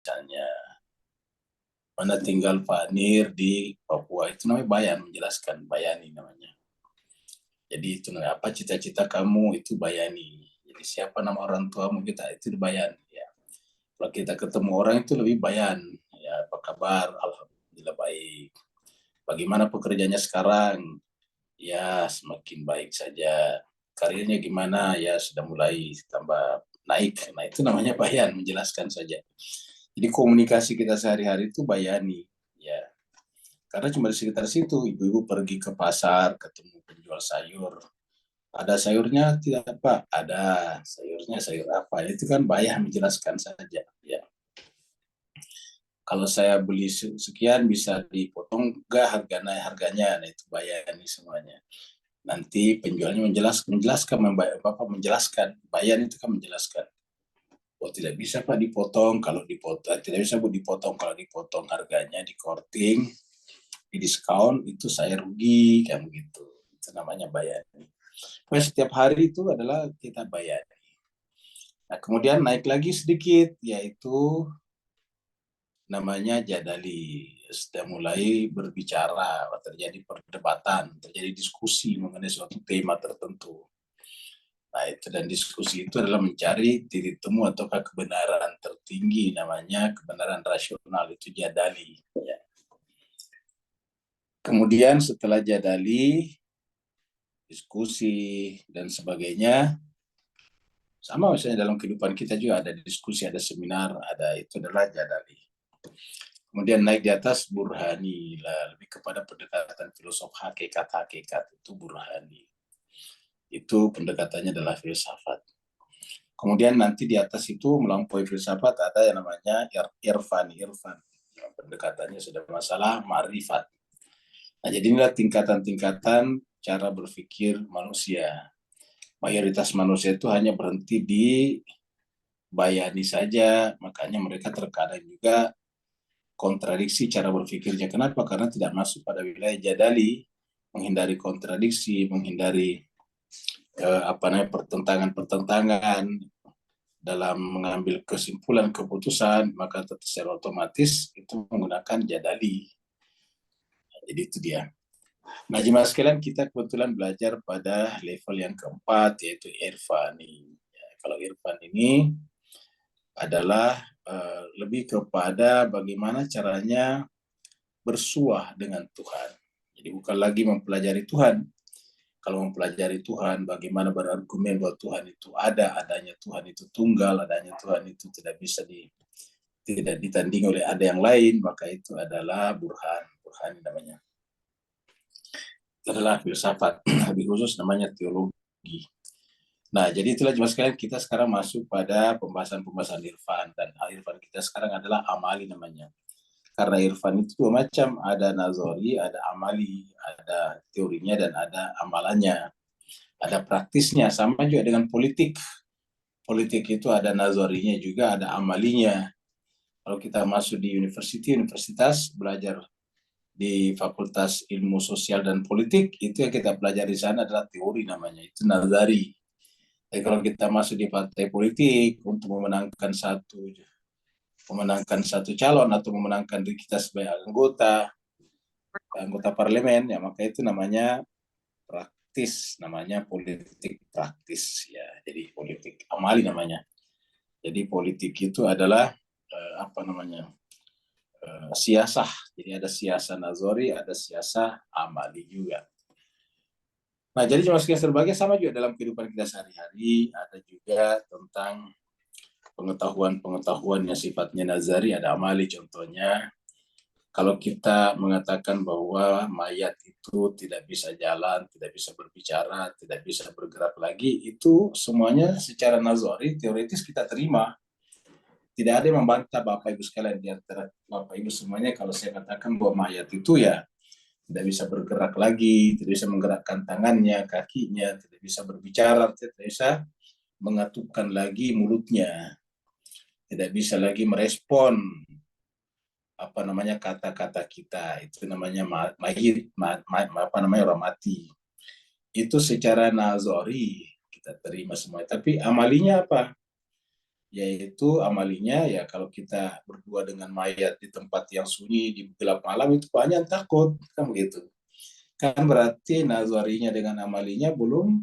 misalnya mana tinggal Pak Nir di Papua, itu namanya bayan, menjelaskan, bayani namanya. Jadi itu apa cita-cita kamu, itu bayani. Jadi siapa nama orang tuamu, kita itu bayan. Ya. Kalau kita ketemu orang itu lebih bayan. Ya, apa kabar? Alhamdulillah baik. Bagaimana pekerjaannya sekarang? Ya, semakin baik saja. Karirnya gimana? Ya, sudah mulai tambah naik. Nah, itu namanya bayan, menjelaskan saja. Jadi komunikasi kita sehari-hari itu bayani. Ya, karena cuma di sekitar situ, ibu-ibu pergi ke pasar, ketemu penjual sayur. Ada sayurnya tidak Pak? Ada. Sayurnya sayur apa? Itu kan bayar menjelaskan saja. Ya. Kalau saya beli sekian bisa dipotong enggak harganya. Nah, itu bayar nih semuanya. Nanti penjualnya menjelaskan Bapak menjelaskan. Bayar itu kan menjelaskan. Oh tidak bisa Pak dipotong, kalau dipotong tidak bisa Bu dipotong, kalau dipotong harganya di korting, di diskon itu saya rugi kayak begitu. Itu namanya bayar. Nah, setiap hari itu adalah kita bayar. Nah, kemudian naik lagi sedikit, yaitu namanya jadali. Sudah mulai berbicara, terjadi perdebatan, terjadi diskusi mengenai suatu tema tertentu. Nah, itu dan diskusi itu adalah mencari titik temu ataukah kebenaran tertinggi, namanya kebenaran rasional, itu jadali. Ya. Kemudian setelah jadali, diskusi, dan sebagainya, sama misalnya dalam kehidupan kita juga ada diskusi, ada seminar, ada itu adalah jadali. Kemudian naik di atas burhani, lebih kepada pendekatan filosof hakikat itu burhani. Itu pendekatannya adalah filsafat. Kemudian nanti di atas itu melampaui filsafat ada yang namanya irfan. Yang pendekatannya sudah masalah ma'rifat. Nah, jadi inilah tingkatan-tingkatan cara berpikir manusia. Mayoritas manusia itu hanya berhenti di bayani saja, makanya mereka terkadang juga kontradiksi cara berpikirnya. Kenapa? Karena tidak masuk pada wilayah jadali, menghindari kontradiksi, menghindari pertentangan-pertentangan dalam mengambil kesimpulan keputusan, maka secara otomatis itu menggunakan jadali. Jadi itu dia. Nah, jemaah sekalian, kita kebetulan belajar pada level yang keempat, yaitu irfani. Ya, kalau irfan ini adalah lebih kepada bagaimana caranya bersuah dengan Tuhan. Jadi bukan lagi mempelajari Tuhan. Kalau mempelajari Tuhan, bagaimana berargumen bahwa Tuhan itu ada, adanya Tuhan itu tunggal, adanya Tuhan itu tidak bisa tidak ditandingi oleh ada yang lain, maka itu adalah burhan namanya. Itu adalah filsafat, lebih khusus namanya teologi. Nah, jadi itulah jemaah sekalian, kita sekarang masuk pada pembahasan irfan, dan irfan kita sekarang adalah amali namanya. Karena irfan itu dua macam, ada nazari, ada amali, ada teorinya dan ada amalannya, ada praktisnya. Sama juga dengan politik. Politik itu ada nazarinya juga, ada amalinya. Kalau kita masuk di universitas, belajar di Fakultas Ilmu Sosial dan Politik, itu yang kita pelajari di sana adalah teori namanya, itu nazari. Jadi kalau kita masuk di partai politik untuk memenangkan satu calon atau memenangkan diri kita sebagai anggota parlemen, ya maka itu namanya praktis, namanya politik praktis ya. Jadi politik amali namanya. Jadi politik itu adalah siasah. Jadi ada siasah nazari, ada siasah amali juga. Nah, jadi cuma sekian sebagai sama juga dalam kehidupan kita sehari-hari, ada juga tentang pengetahuan yang sifatnya nazari, ada amali. Contohnya, kalau kita mengatakan bahwa mayat itu tidak bisa jalan, tidak bisa berbicara, tidak bisa bergerak lagi, itu semuanya secara nazari, teoritis kita terima. Tidak ada yang membantah Bapak Ibu sekalian, di antara Bapak Ibu semuanya, kalau saya katakan bahwa mayat itu ya tidak bisa bergerak lagi, tidak bisa menggerakkan tangannya, kakinya, tidak bisa berbicara, tidak bisa mengatupkan lagi mulutnya, tidak bisa lagi merespon kata-kata kita, itu namanya orang mati. Itu secara nazari kita terima semua. Tapi amalinya apa? yaitu amalinya ya kalau kita berdua dengan mayat di tempat yang sunyi di gelap malam itu banyak takut kan begitu. Kan berarti nazarinya dengan amalinya belum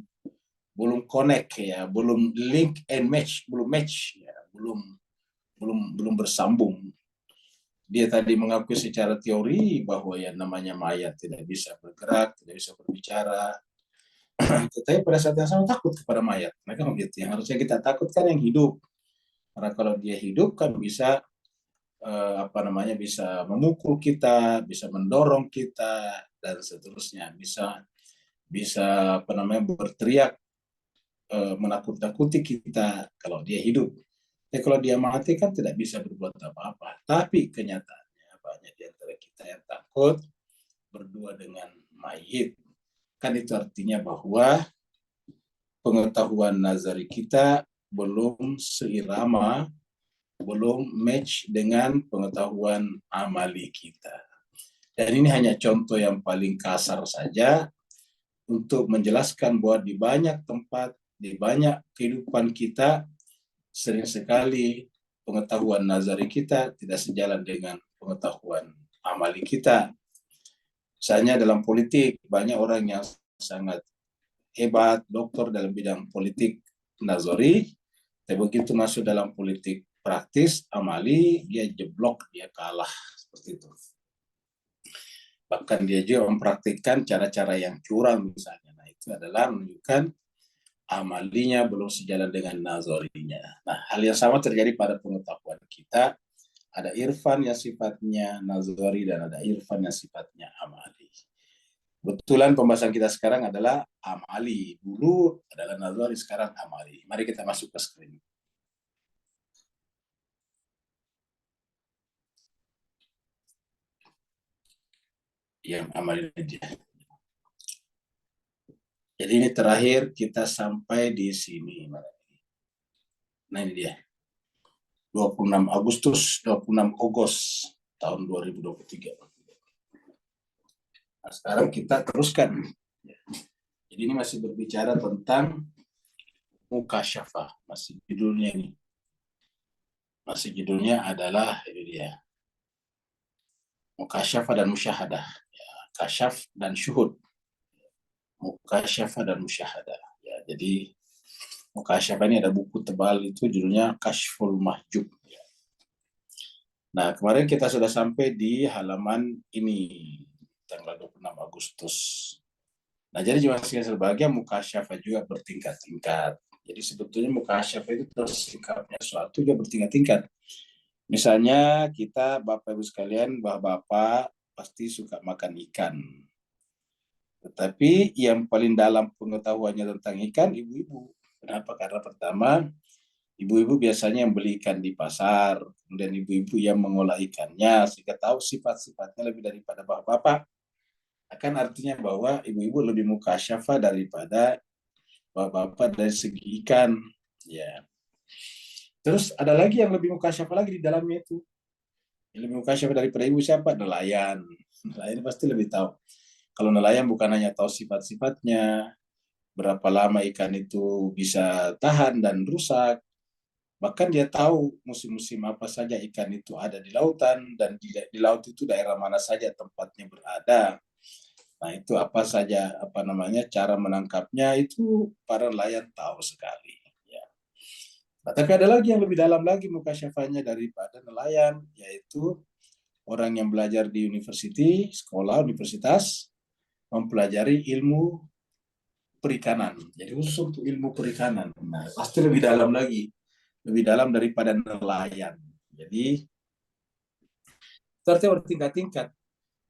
belum connect ya, belum link and match, belum match ya, belum bersambung. Dia tadi mengakui secara teori bahwa ya namanya mayat tidak bisa bergerak, tidak bisa berbicara. Tetapi pada saat yang sama takut kepada mayat. Mereka begitu. Yang harusnya kita takutkan yang hidup. Karena kalau dia hidup kan bisa apa namanya bisa memukul kita, bisa mendorong kita dan seterusnya, bisa bisa apa namanya berteriak menakut-nakuti kita kalau dia hidup. Tapi kalau dia mati kan tidak bisa berbuat apa-apa. Tapi kenyataannya banyak di antara kita yang takut berdua dengan mayit. Kan itu artinya bahwa pengetahuan nazari kita belum seirama, belum match dengan pengetahuan amali kita. Dan ini hanya contoh yang paling kasar saja untuk menjelaskan bahwa di banyak tempat, di banyak kehidupan kita, sering sekali pengetahuan nazari kita tidak sejalan dengan pengetahuan amali kita. Misalnya dalam politik, banyak orang yang sangat hebat, doktor dalam bidang politik nazari, tapi begitu masuk dalam politik praktis, amali, dia jeblok, dia kalah. Seperti itu. Bahkan dia juga mempraktikkan cara-cara yang curang misalnya. Nah, itu adalah menunjukkan amalinya belum sejalan dengan nazarinya. Nah, hal yang sama terjadi pada pengetahuan kita. Ada irfan yang sifatnya nazari dan ada irfan yang sifatnya amali. Kebetulan pembahasan kita sekarang adalah amali. Dulu adalah nazari, sekarang amali. Mari kita masuk ke screen. Yang amali dia. Jadi ini terakhir kita sampai di sini. Nah ini dia. 26 Agustus, 26 Agustus tahun 2023. Nah, sekarang kita teruskan. Jadi ini masih berbicara tentang mukasyafah. Masih judulnya ini. Masih judulnya adalah ini dia. Mukasyafah dan musyahadah. Ya, kasyaf dan syuhud. Mukasyafah dan musyahadah. Ya, jadi mukasyafah ini ada buku tebal itu judulnya Kashful Mahjub. Ya. Nah, kemarin kita sudah sampai di halaman ini, tanggal 26 Agustus. Nah, jadi juga sekalian berbahagia mukasyafah juga bertingkat-tingkat. Jadi sebetulnya mukasyafah itu tersikapnya suatu juga bertingkat-tingkat. Misalnya kita Bapak Ibu sekalian, Bapak pasti suka makan ikan. Tetapi yang paling dalam pengetahuannya tentang ikan ibu-ibu. Kenapa? Karena pertama, ibu-ibu biasanya yang beli ikan di pasar, kemudian ibu-ibu yang mengolah ikannya, sehingga tahu sifat-sifatnya lebih daripada bapak-bapak. Akan artinya bahwa ibu-ibu lebih mukasyafah daripada bapak-bapak dari segi ikan. Ya. Terus ada lagi yang lebih mukasyafah lagi di dalamnya itu. Yang lebih mukasyafah daripada ibu siapa? Nelayan. Nelayan pasti lebih tahu. Kalau nelayan bukan hanya tahu sifat-sifatnya, berapa lama ikan itu bisa tahan dan rusak, bahkan dia tahu musim-musim apa saja ikan itu ada di lautan, dan di laut itu daerah mana saja tempatnya berada. Nah itu apa saja apa namanya cara menangkapnya itu para nelayan tahu sekali. Ya. Nah, tapi ada lagi yang lebih dalam lagi mukasyafahnya daripada nelayan, yaitu orang yang belajar di sekolah, universitas, mempelajari ilmu perikanan. Jadi khusus untuk ilmu perikanan. Nah, pasti lebih dalam lagi. Lebih dalam daripada nelayan. Jadi, itu artinya bertingkat-tingkat.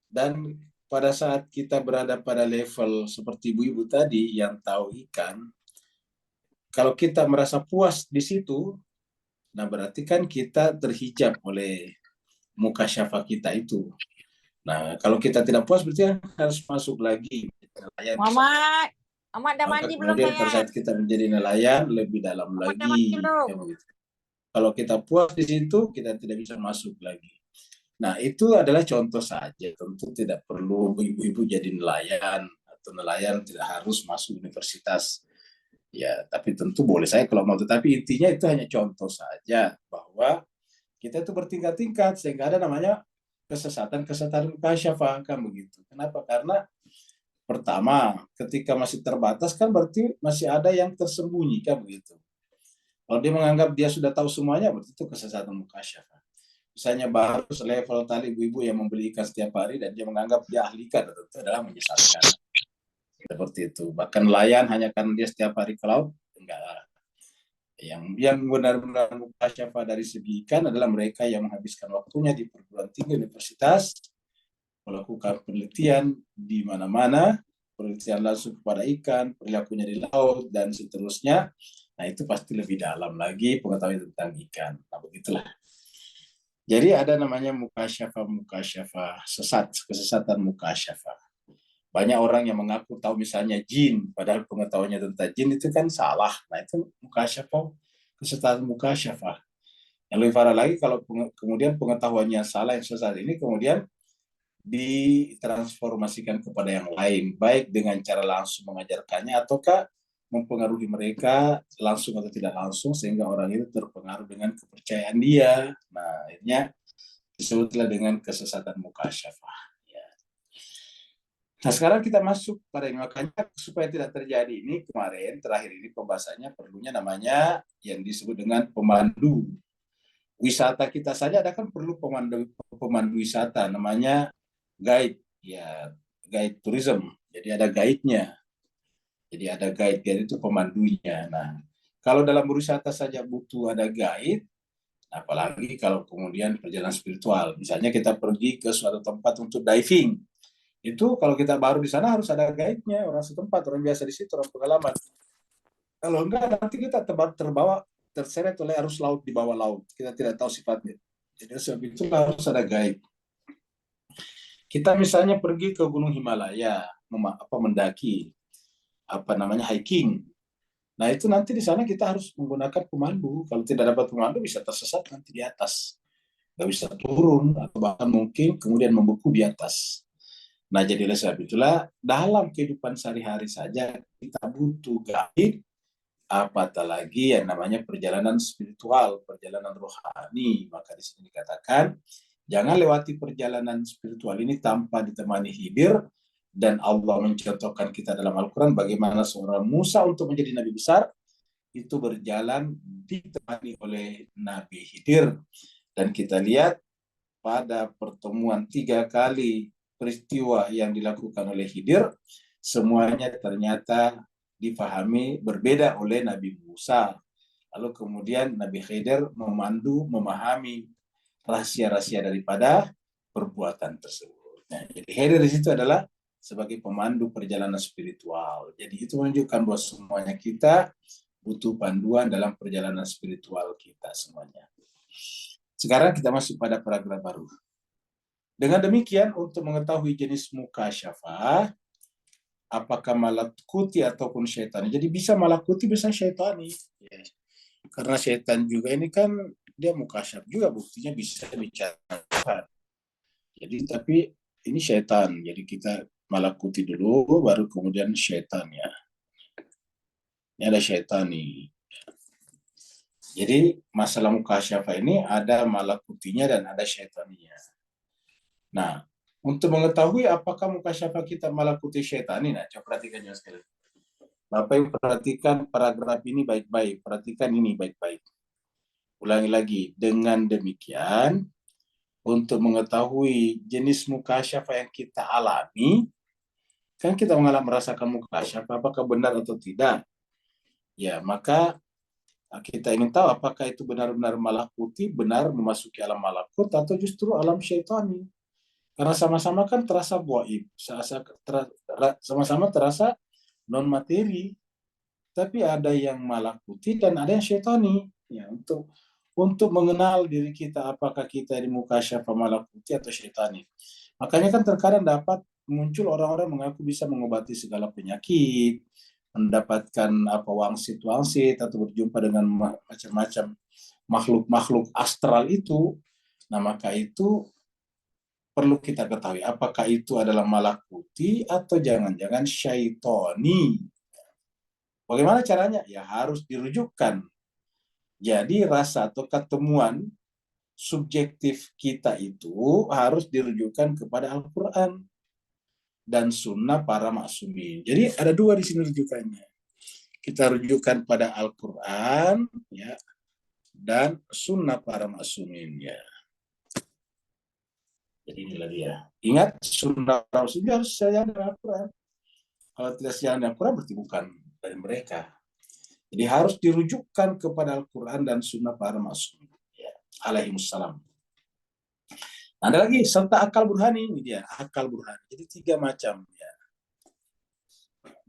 Dan pada saat kita berada pada level seperti ibu-ibu tadi yang tahu ikan, kalau kita merasa puas di situ, nah berarti kan kita terhijab oleh muka syafa kita itu. Nah, kalau kita tidak puas berarti harus masuk lagi nelayan. Mamat, Mamat udah Maka mandi belum kemudian pada sayang? saat kita menjadi nelayan lebih dalam Mamat udah mandi lagi. belum? Kalau kita puas di situ, kita tidak bisa masuk lagi. Nah, itu adalah contoh saja. Tentu tidak perlu ibu-ibu jadi nelayan, atau nelayan tidak harus masuk universitas. Ya, tapi tentu boleh saya kalau mau, tetapi intinya itu hanya contoh saja bahwa kita itu bertingkat-tingkat sehingga ada namanya kesesatan mukasyafah kan begitu. Kenapa? Karena pertama, ketika masih terbatas kan berarti masih ada yang tersembunyi kan begitu. Kalau dia menganggap dia sudah tahu semuanya, berarti itu kesesatan mukasyafah. Misalnya baru selevel tali ibu-ibu yang membeli ikan setiap hari dan dia menganggap dia ahli ikan, itu adalah menyesatkan. Seperti itu. Bahkan nelayan hanya karena dia setiap hari ke laut, enggak. Yang benar-benar mukasyafah dari segi ikan adalah mereka yang menghabiskan waktunya di perguruan tinggi universitas, melakukan penelitian di mana-mana, penelitian langsung kepada ikan, perilakunya di laut, dan seterusnya. Nah, itu pasti lebih dalam lagi pengetahuan tentang ikan. Nah, begitulah. Jadi ada namanya mukasyafah sesat, kesesatan mukasyafah. Banyak orang yang mengaku tahu misalnya jin, padahal pengetahuannya tentang jin itu kan salah. Nah, itu mukasyafah, kesesatan mukasyafah. Yang lebih parah lagi kalau kemudian pengetahuannya salah yang sesat ini kemudian ditransformasikan kepada yang lain, baik dengan cara langsung mengajarkannya ataukah mempengaruhi mereka langsung atau tidak langsung sehingga orang itu terpengaruh dengan kepercayaan dia. Nah, akhirnya disebutlah dengan kesesatan mukasyafah. Ya. Nah, sekarang kita masuk pada ini. Makanya supaya tidak terjadi ini, kemarin terakhir ini pembahasannya perlunya namanya yang disebut dengan pemandu wisata. Kita saja ada kan perlu pemandu wisata namanya guide, ya, guide tourism. Jadi ada guide-nya. Jadi ada guide itu pemandunya. Nah, kalau dalam berwisata saja butuh ada guide, apalagi kalau kemudian perjalanan spiritual. Misalnya kita pergi ke suatu tempat untuk diving. Itu kalau kita baru di sana harus ada guide-nya, orang setempat, orang biasa di situ, orang pengalaman. Kalau enggak nanti kita terbawa terseret oleh arus laut di bawah laut. Kita tidak tahu sifatnya. Jadi sebab itu harus ada guide. Kita misalnya pergi ke Gunung Himalaya, mendaki, hiking. Nah, itu nanti di sana kita harus menggunakan pemandu. Kalau tidak dapat pemandu bisa tersesat nanti di atas. Nggak bisa turun atau bahkan mungkin kemudian membeku di atas. Nah, jadi oleh sebab itulah dalam kehidupan sehari-hari saja kita butuh guide, apatah lagi yang namanya perjalanan spiritual, perjalanan rohani. Maka di sini dikatakan, jangan lewati perjalanan spiritual ini tanpa ditemani hidir, dan Allah mencontohkan kita dalam Al-Quran bagaimana seorang Musa untuk menjadi nabi besar, itu berjalan ditemani oleh Nabi Hidir. Dan kita lihat pada pertemuan 3 kali peristiwa yang dilakukan oleh Hidir, semuanya ternyata dipahami berbeda oleh Nabi Musa. Lalu kemudian Nabi Khidir memandu, memahami rahasia-rahasia daripada perbuatan tersebut. Nah, jadi Khidir di situ adalah sebagai pemandu perjalanan spiritual. Jadi itu menunjukkan bahwa semuanya kita butuh panduan dalam perjalanan spiritual kita semuanya. Sekarang kita masuk pada paragraf baru. Dengan demikian, untuk mengetahui jenis mukasyafah, apakah malakuti ataupun syaitani. Jadi bisa malakuti, bisa syaitani. Ya. Karena syaitan juga ini kan dia mukasyaf juga, buktinya bisa bicara. Jadi tapi ini syaitan. Jadi kita malakuti dulu, baru kemudian syaitan ya. Ini ada syaitan nih. Jadi masalah mukasyafah ini ada malakutinya dan ada syaitaninya. Nah, untuk mengetahui apakah mukasyafah kita malakuti syaitani, nah coba perhatikan ya sekali. Bapak Ibu perhatikan paragraf ini baik-baik, perhatikan ini baik-baik. Ulangi lagi, dengan demikian, untuk mengetahui jenis mukasyafah yang kita alami, kan kita merasakan mukasyafah, apakah benar atau tidak? Ya, maka kita ingin tahu apakah itu benar-benar malakuti, benar memasuki alam malakut, atau justru alam syaitani. Karena sama-sama kan terasa gaib, sama-sama terasa non materi, tapi ada yang malakuti dan ada yang syaitani. Ya, untuk mengenal diri kita, apakah kita di mukasyafah malakuti atau syaitani. Makanya kan terkadang dapat muncul orang-orang mengaku bisa mengobati segala penyakit, mendapatkan wangsit-wangsit atau berjumpa dengan macam-macam makhluk-makhluk astral itu. Nah, maka itu perlu kita ketahui apakah itu adalah malakuti atau jangan-jangan syaitani. Bagaimana caranya? Ya harus dirujukkan. Jadi rasa atau ketemuan subjektif kita itu harus dirujukkan kepada Al-Quran dan sunnah para maksumin. Jadi ada dua di sini rujukannya. Kita rujukan pada Al-Quran ya, dan sunnah para maksumin ya. Jadi inilah dia. Ingat, sunnah para maksumin harus sejalan dengan Al-Quran. Kalau tidak sejalan dengan Al-Quran berarti bukan dari mereka. Jadi harus dirujukkan kepada Al-Quran dan sunnah para maksumin ya, alaihimussalam. Nah, ada lagi serta akal burhani, ini dia akal burhani. Jadi 3 macam ya.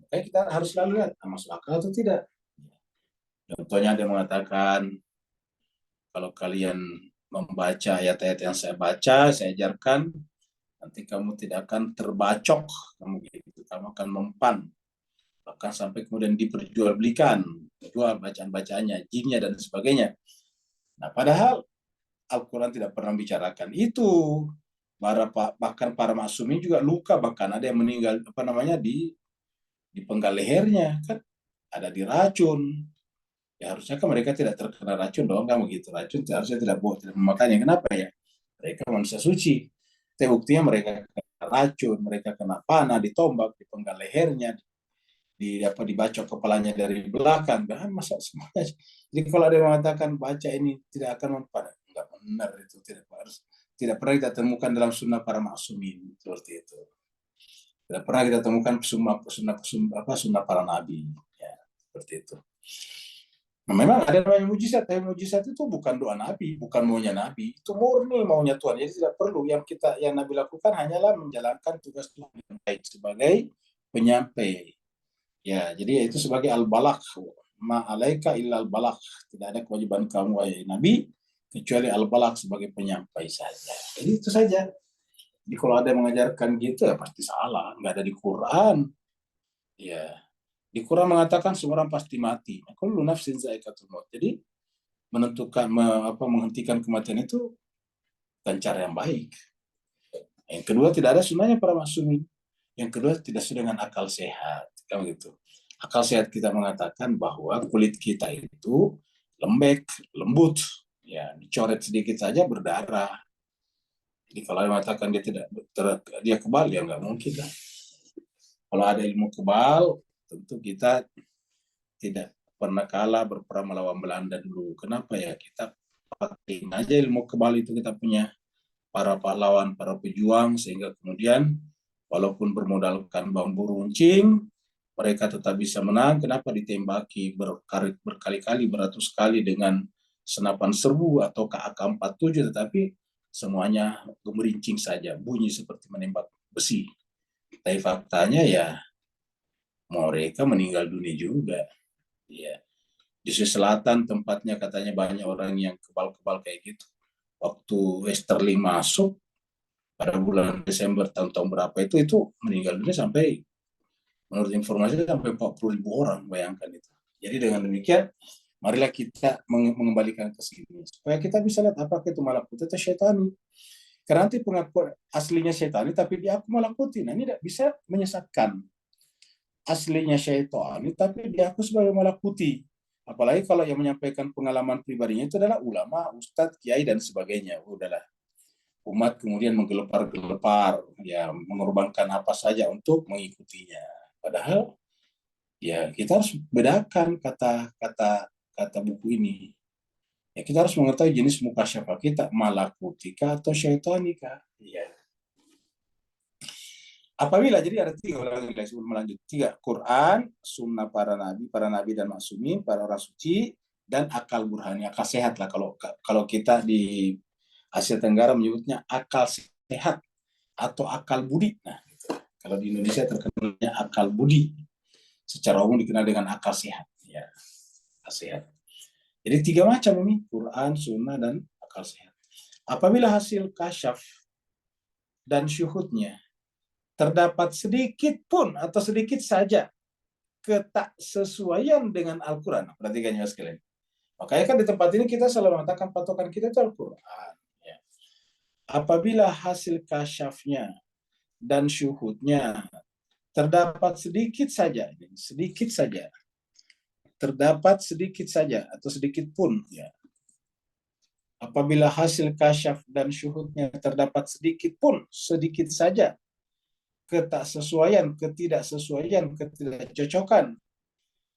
Kita harus selalu lihat masuk akal atau tidak. Contohnya ada yang mengatakan kalau kalian membaca ayat-ayat yang saya baca, saya ajarkan, nanti kamu tidak akan terbacok, kamu akan mempan, bahkan sampai kemudian diperjualbelikan, jual bacaan-bacaannya, jinnya dan sebagainya. Nah, padahal Al-Quran tidak pernah bicarakan itu. Bahkan para maksumi juga luka, bahkan ada yang meninggal di penggal lehernya, kan ada diracun. Ya harusnya kan mereka tidak terkena racun dong, kan begitu. Racun harusnya tidak memakannya. Kenapa ya? Mereka manusia suci. Tapi buktinya mereka kena racun, mereka kena panah, ditombak, dipenggal lehernya, dibacok kepalanya dari belakang. Dan masa semuanya. Jadi kalau ada yang mengatakan baca ini tidak akan mempan, enggak benar itu, tidak pernah kita temukan dalam sunnah para maksumin seperti itu. Tidak pernah kita temukan sunnah para nabi ya, seperti itu. Nah, memang ada namanya mujizat, tapi mujizat itu bukan doa Nabi, bukan maunya Nabi, itu murni maunya Tuhan. Jadi tidak perlu yang Nabi lakukan hanyalah menjalankan tugas Tuhan yang baik sebagai penyampai. Ya, jadi itu sebagai al-balagh, ma'alaika illa al-balagh. Tidak ada kewajiban kamu wahai Nabi kecuali al-balagh sebagai penyampai saja. Jadi itu saja. Jadi kalau ada yang mengajarkan gitu ya pasti salah, nggak ada di Quran. Ya, di Quran mengatakan semua orang pasti mati. Kullu nafsin za'iqatul maut. Jadi menghentikan kematian itu dengan cara yang baik. Yang kedua, tidak ada sunnahnya para maksumin. Yang kedua, tidak sesuai dengan akal sehat. Kan gitu. Akal sehat kita mengatakan bahwa kulit kita itu lembek, lembut, ya dicoret sedikit saja berdarah. Jadi kalau dia mengatakan dia kebal, ya nggak mungkin lah. Kalau ada ilmu kebal, tentu kita tidak pernah kalah berperang melawan Belanda dulu. Kenapa ya? Kita pakai aja ilmu kebal itu kita punya para pahlawan, para pejuang, sehingga kemudian walaupun bermodalkan bambu runcing, mereka tetap bisa menang. Kenapa? Ditembaki berkali-kali, beratus kali dengan senapan serbu atau AK-47, tetapi semuanya gemerincing saja, bunyi seperti menembak besi. Tapi faktanya ya mereka meninggal dunia juga. Ya. Di selatan tempatnya katanya banyak orang yang kebal-kebal kayak gitu. Waktu Westerly masuk pada bulan Desember tahun-tahun berapa itu meninggal dunia sampai menurut informasi sampai 40.000 orang, bayangkan itu. Jadi dengan demikian marilah kita mengembalikan ke sini supaya kita bisa lihat apakah itu malakut atau syaitani. Karena nanti pengakuan aslinya syaitani tapi dia aku malakuti. Nah, ini tidak bisa menyesatkan. Aslinya syaitani tapi dia aku sebagai malakuti. Apalagi kalau yang menyampaikan pengalaman pribadinya itu adalah ulama, ustadz, kiai, dan sebagainya. Udahlah. Umat kemudian menggelepar-gelepar, ya mengorbankan apa saja untuk mengikutinya. Padahal ya kita harus bedakan kata buku ini. Ya kita harus mengetahui jenis mukasyafah kita, malakutika atau syaitanika. Ya. Apabila jadi ada 3 lagi sebelum melanjut. 3, Quran, sunnah para nabi dan maksumin, para orang suci, dan akal burhani, akal sehat lah. Kalau kita di Asia Tenggara menyebutnya akal sehat atau akal budi. Nah, gitu. Kalau di Indonesia terkenalnya akal budi. Secara umum dikenal dengan akal sehat. Ya, akal sehat. Jadi 3 macam ini, Quran, sunnah, dan akal sehat. Apabila hasil kasyaf dan syuhudnya terdapat sedikit pun atau sedikit saja ketaksesuaian dengan Al-Quran. Perhatikan ya sekalian. Makanya kan di tempat ini kita selalu mengatakan patokan kita itu Al-Quran. Ya. Apabila hasil kasyafnya dan syuhudnya terdapat sedikit saja terdapat sedikit saja atau sedikit pun, ya. Apabila hasil kasyaf dan syuhudnya terdapat sedikit pun, sedikit saja, ketidaksesuaian, ketidakcocokan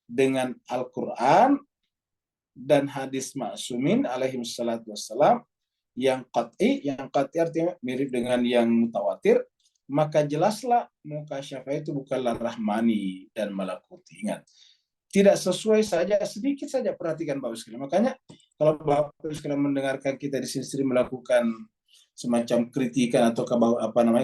dengan Al-Quran dan hadis ma'sumin alaihi salatu wassalam yang qat'i artinya mirip dengan yang mutawatir, maka jelaslah mukasyafah itu bukanlah rahmani dan malakuti. Ingat, tidak sesuai saja, sedikit saja, perhatikan Bapak sekalian. Makanya kalau Bapak sekalian mendengarkan kita di sini melakukan semacam kritikan atau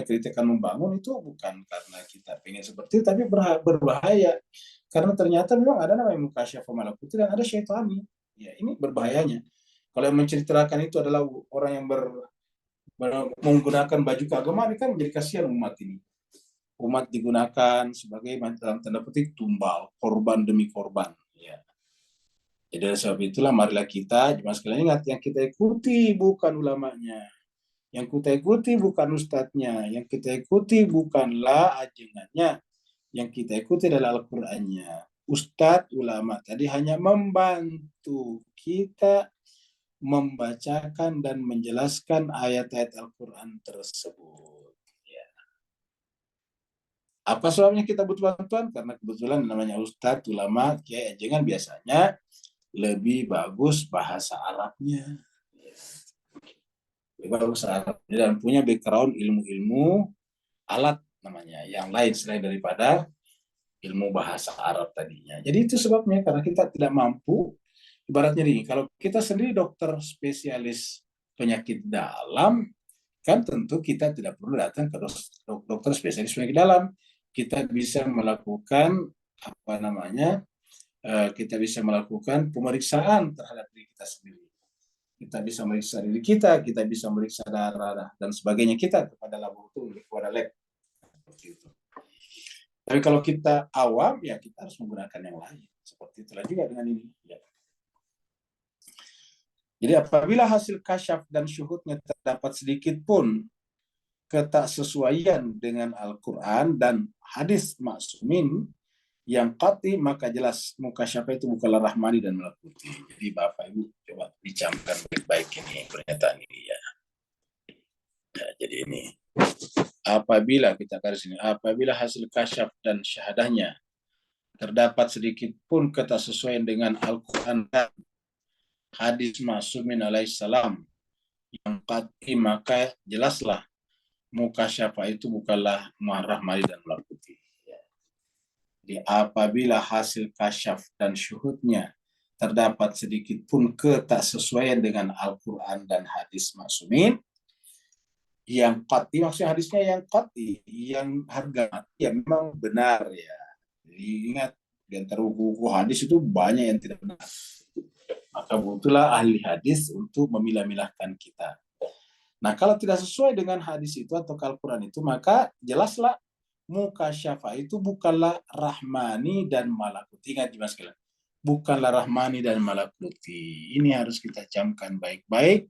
kritikan membangun, itu bukan karena kita pengen seperti itu, tapi berbahaya. Karena ternyata memang ada namanya mukasyafah malakuti dan ada syaitani. Ya, ini berbahayanya. Kalau yang menceritakan itu adalah orang yang menggunakan baju keagamaan, kan menjadi kasihan umat ini. Umat digunakan sebagai dalam tanda petik tumbal, korban demi korban. Ya. Jadi dari sebab itulah marilah kita, jemaah sekalian, ingat, yang kita ikuti bukan ulamanya, yang kita ikuti bukan ustadznya, yang kita ikuti bukanlah ajengannya, yang kita ikuti adalah Al-Qur'annya. Ustadz, ulama tadi hanya membantu kita membacakan dan menjelaskan ayat-ayat Al-Quran tersebut. Ya. Apa sebabnya kita butuh bantuan? Karena kebetulan namanya Ustadz, ulama, kiai, ajengan biasanya lebih bagus bahasa Arabnya. Ya. Lebih bagus Arabnya dan punya background ilmu-ilmu alat namanya, yang lain selain daripada ilmu bahasa Arab tadinya. Jadi itu sebabnya, karena kita tidak mampu. Ibaratnya nih, kalau kita sendiri dokter spesialis penyakit dalam, kan tentu kita tidak perlu datang ke dokter spesialis penyakit dalam. Kita bisa melakukan kita bisa melakukan pemeriksaan terhadap diri kita sendiri. Kita bisa meriksa diri kita bisa meriksa darah dan sebagainya kita kepada laboratorium, kepada lab. Tapi kalau kita awam, ya kita harus menggunakan yang lain. Seperti itulah juga dengan ini. Ya. Jadi apabila hasil kasyaf dan syuhudnya terdapat sedikit pun ketaksesuaian dengan Al-Quran dan hadis ma'sumin yang qat'i, maka jelas mukasyafah itu bukanlah rahmani dan malakuti. Jadi Bapak Ibu coba dicamkan baik-baik ini pernyataan ini ya. Jadi ini apabila kita garis ini, apabila hasil kasyaf dan syahadahnya terdapat sedikit pun ketaksesuaian dengan Al-Quran dan hadis ma'sumin alaihissalam yang qat'i, maka jelaslah mukasyafah itu bukanlah rahmani dan malakuti. Jadi apabila hasil kasyaf dan syuhudnya terdapat sedikit pun ketaksesuaian dengan Al-Quran dan hadis ma'sumin yang qat'i, maksudnya hadisnya yang qat'i, yang harga mati, ya memang benar ya. Jadi ingat, di antara buku hadis itu banyak yang tidak benar. Maka butuhlah ahli hadis untuk memilah-milahkan kita. Nah, kalau tidak sesuai dengan hadis itu atau Al-Quran itu, maka jelaslah mukasyafah itu bukanlah rahmani dan malakuti. Ingat mas sekalian, bukanlah rahmani dan malakuti. Ini harus kita camkan baik-baik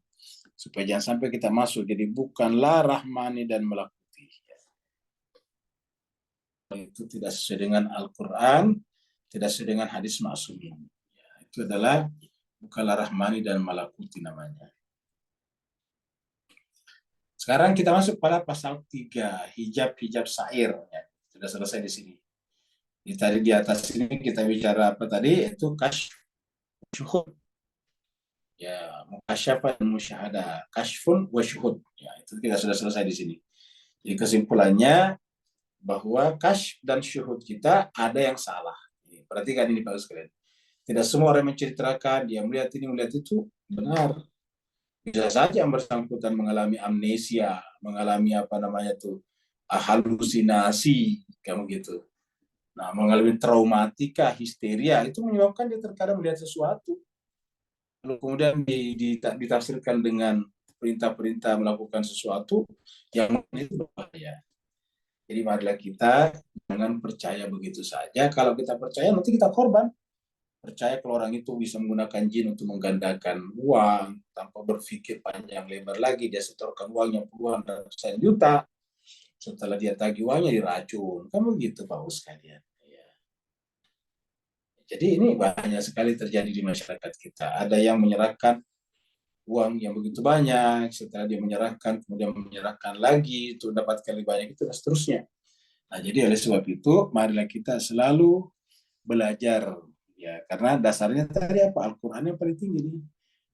supaya jangan sampai kita masuk. Jadi bukanlah rahmani dan malakuti. Itu tidak sesuai dengan Al-Quran, tidak sesuai dengan hadis ma'sumin. Ya, itu adalah bukanlah rahmani dan malakuti namanya. Sekarang kita masuk pada pasal 3, hijab syair. Ya, sudah selesai di sini. Tadi di atas ini kita bicara apa tadi? Itu kasyfun. Ya, mukasyafah dan musyahadah. Kasyfun wa syuhud. Ya, itu kita sudah selesai di sini. Jadi kesimpulannya bahwa kasyf dan syuhud kita ada yang salah. Perhatikan ini Pak sekalian. Tidak semua orang menceritakan, dia melihat ini, melihat itu, benar. Bisa saja yang bersangkutan mengalami amnesia, mengalami halusinasi, kayak begitu. Nah, mengalami traumatika, histeria, itu menyebabkan dia terkadang melihat sesuatu. Lalu kemudian ditafsirkan dengan perintah-perintah melakukan sesuatu yang itu berbahaya. Jadi marilah kita jangan percaya begitu saja. Kalau kita percaya, nanti kita korban. Percaya kalau orang itu bisa menggunakan jin untuk menggandakan uang tanpa berpikir panjang lebar lagi, dia setorkan uangnya puluhan ratusan juta, setelah dia tagih uangnya diracun. Kan begitu Pak sekalian. Ya. Jadi ini banyak sekali terjadi di masyarakat kita. Ada yang menyerahkan uang yang begitu banyak, setelah dia menyerahkan, kemudian menyerahkan lagi untuk dapatkan lebih banyak itu dan seterusnya. Nah, jadi oleh sebab itu, marilah kita selalu belajar, ya, karena dasarnya tadi apa? Al-Quran yang paling tinggi nih,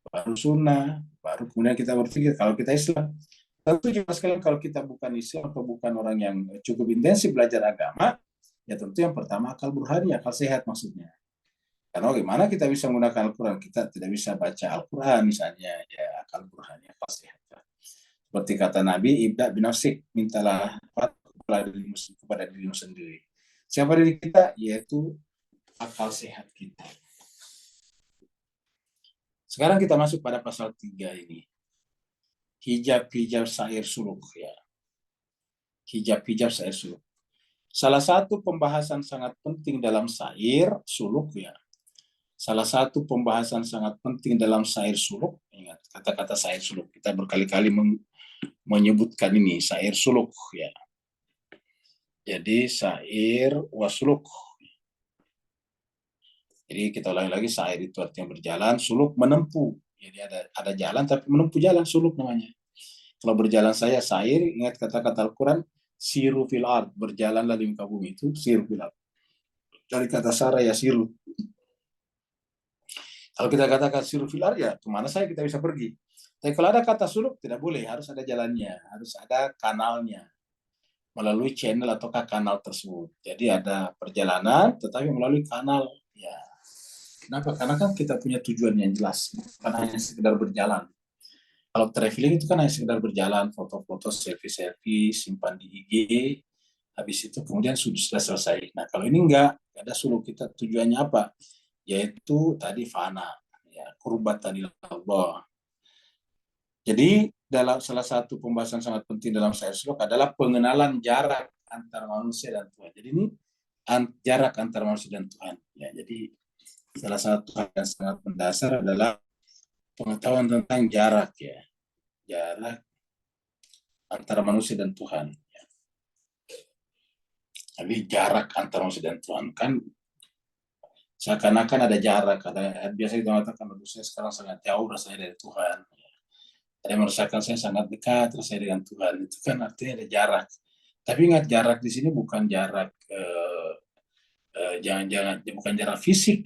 baru sunnah, baru kemudian kita berpikir kalau kita Islam. Tentu juga sekali kalau kita bukan Islam atau bukan orang yang cukup intensif belajar agama, ya tentu yang pertama akal burhani, akal sehat maksudnya. Karena bagaimana kita bisa menggunakan Al-Quran? Kita tidak bisa baca Al-Quran misalnya, ya akal burhani, akal sehat. Seperti kata Nabi, ibda binafsik, mintalah kepada dirimu sendiri. Siapa diri kita? Yaitu akal sehat kita. Sekarang kita masuk pada pasal 3 ini. Hijab-hijab sair suluk, ya. Hijab-hijab sair suluk. Salah satu pembahasan sangat penting dalam sair suluk, ya. Salah satu pembahasan sangat penting dalam sair suluk, ingat kata-kata sair suluk, kita berkali-kali menyebutkan ini, sair suluk, ya. Jadi sair wasuluk. Jadi kita ulangi lagi, sair itu artinya berjalan, suluk menempuh. Jadi ada jalan tapi menempuh jalan, suluk namanya. Kalau berjalan saya sair, ingat kata-kata Al-Quran, siru fil ard, berjalanlah di muka bumi, itu siru fil ard. Dari kata sara ya siru. Kalau kita katakan siru fil ard, ya kemana saya kita bisa pergi. Tapi kalau ada kata suluk, tidak boleh, harus ada jalannya, harus ada kanalnya, melalui channel ataukah kanal tersebut. Jadi ada perjalanan, tetapi melalui kanal. Ya, kenapa? Karena kan kita punya tujuan yang jelas, bukan hanya sekedar berjalan. Kalau traveling itu kan hanya sekedar berjalan, foto-foto, selfie-selfie, simpan di IG, habis itu kemudian sudah selesai. Nah kalau ini enggak ada suluk, kita tujuannya apa? Yaitu tadi fana, ya, kurbatan ilallah. Jadi dalam salah satu pembahasan sangat penting dalam sair suluk adalah pengenalan jarak antara manusia dan Tuhan. Jadi ini jarak antara manusia dan Tuhan. Ya, jadi salah satu hal yang sangat mendasar adalah pengetahuan tentang jarak, ya, jarak antara manusia dan Tuhan. Jadi jarak antara manusia dan Tuhan kan seakan-akan ada jarak. Biasa kita mengatakan, saya sekarang sangat jauh rasanya dari Tuhan. Saya merasakan saya sangat dekat rasanya dengan Tuhan. Itu kan artinya ada jarak. Tapi ingat, jarak di sini bukan jarak jangan-jangan bukan jarak fisik,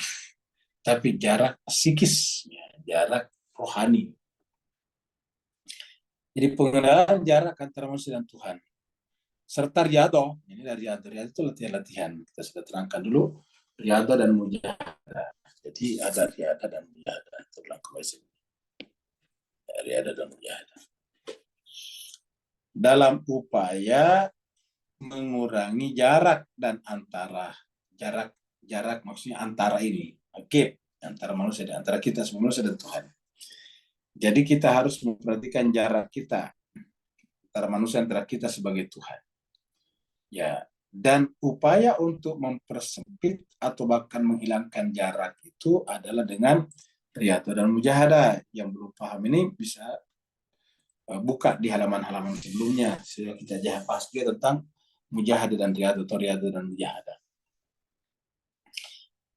tapi jarak psikis, ya, jarak rohani. Jadi pengenalan jarak antara manusia dan Tuhan. Serta riado, ini dari riado itu latihan-latihan. Kita sudah terangkan dulu, riado dan mujahadah. Jadi ada riado dan mujahadah. Terulang kembali. Riado dan mujahadah. Dalam upaya mengurangi jarak dan jarak maksudnya antara ini, oke, antara manusia dan antara kita semua manusia dan Tuhan. Jadi kita harus memperhatikan jarak kita antara manusia, antara kita sebagai Tuhan. Ya, dan upaya untuk mempersempit atau bahkan menghilangkan jarak itu adalah dengan riyadhah dan mujahadah. Yang belum paham ini bisa buka di halaman-halaman sebelumnya, sehingga kita bahas juga tentang mujahadah dan riyadhah atau riyadhah dan mujahadah.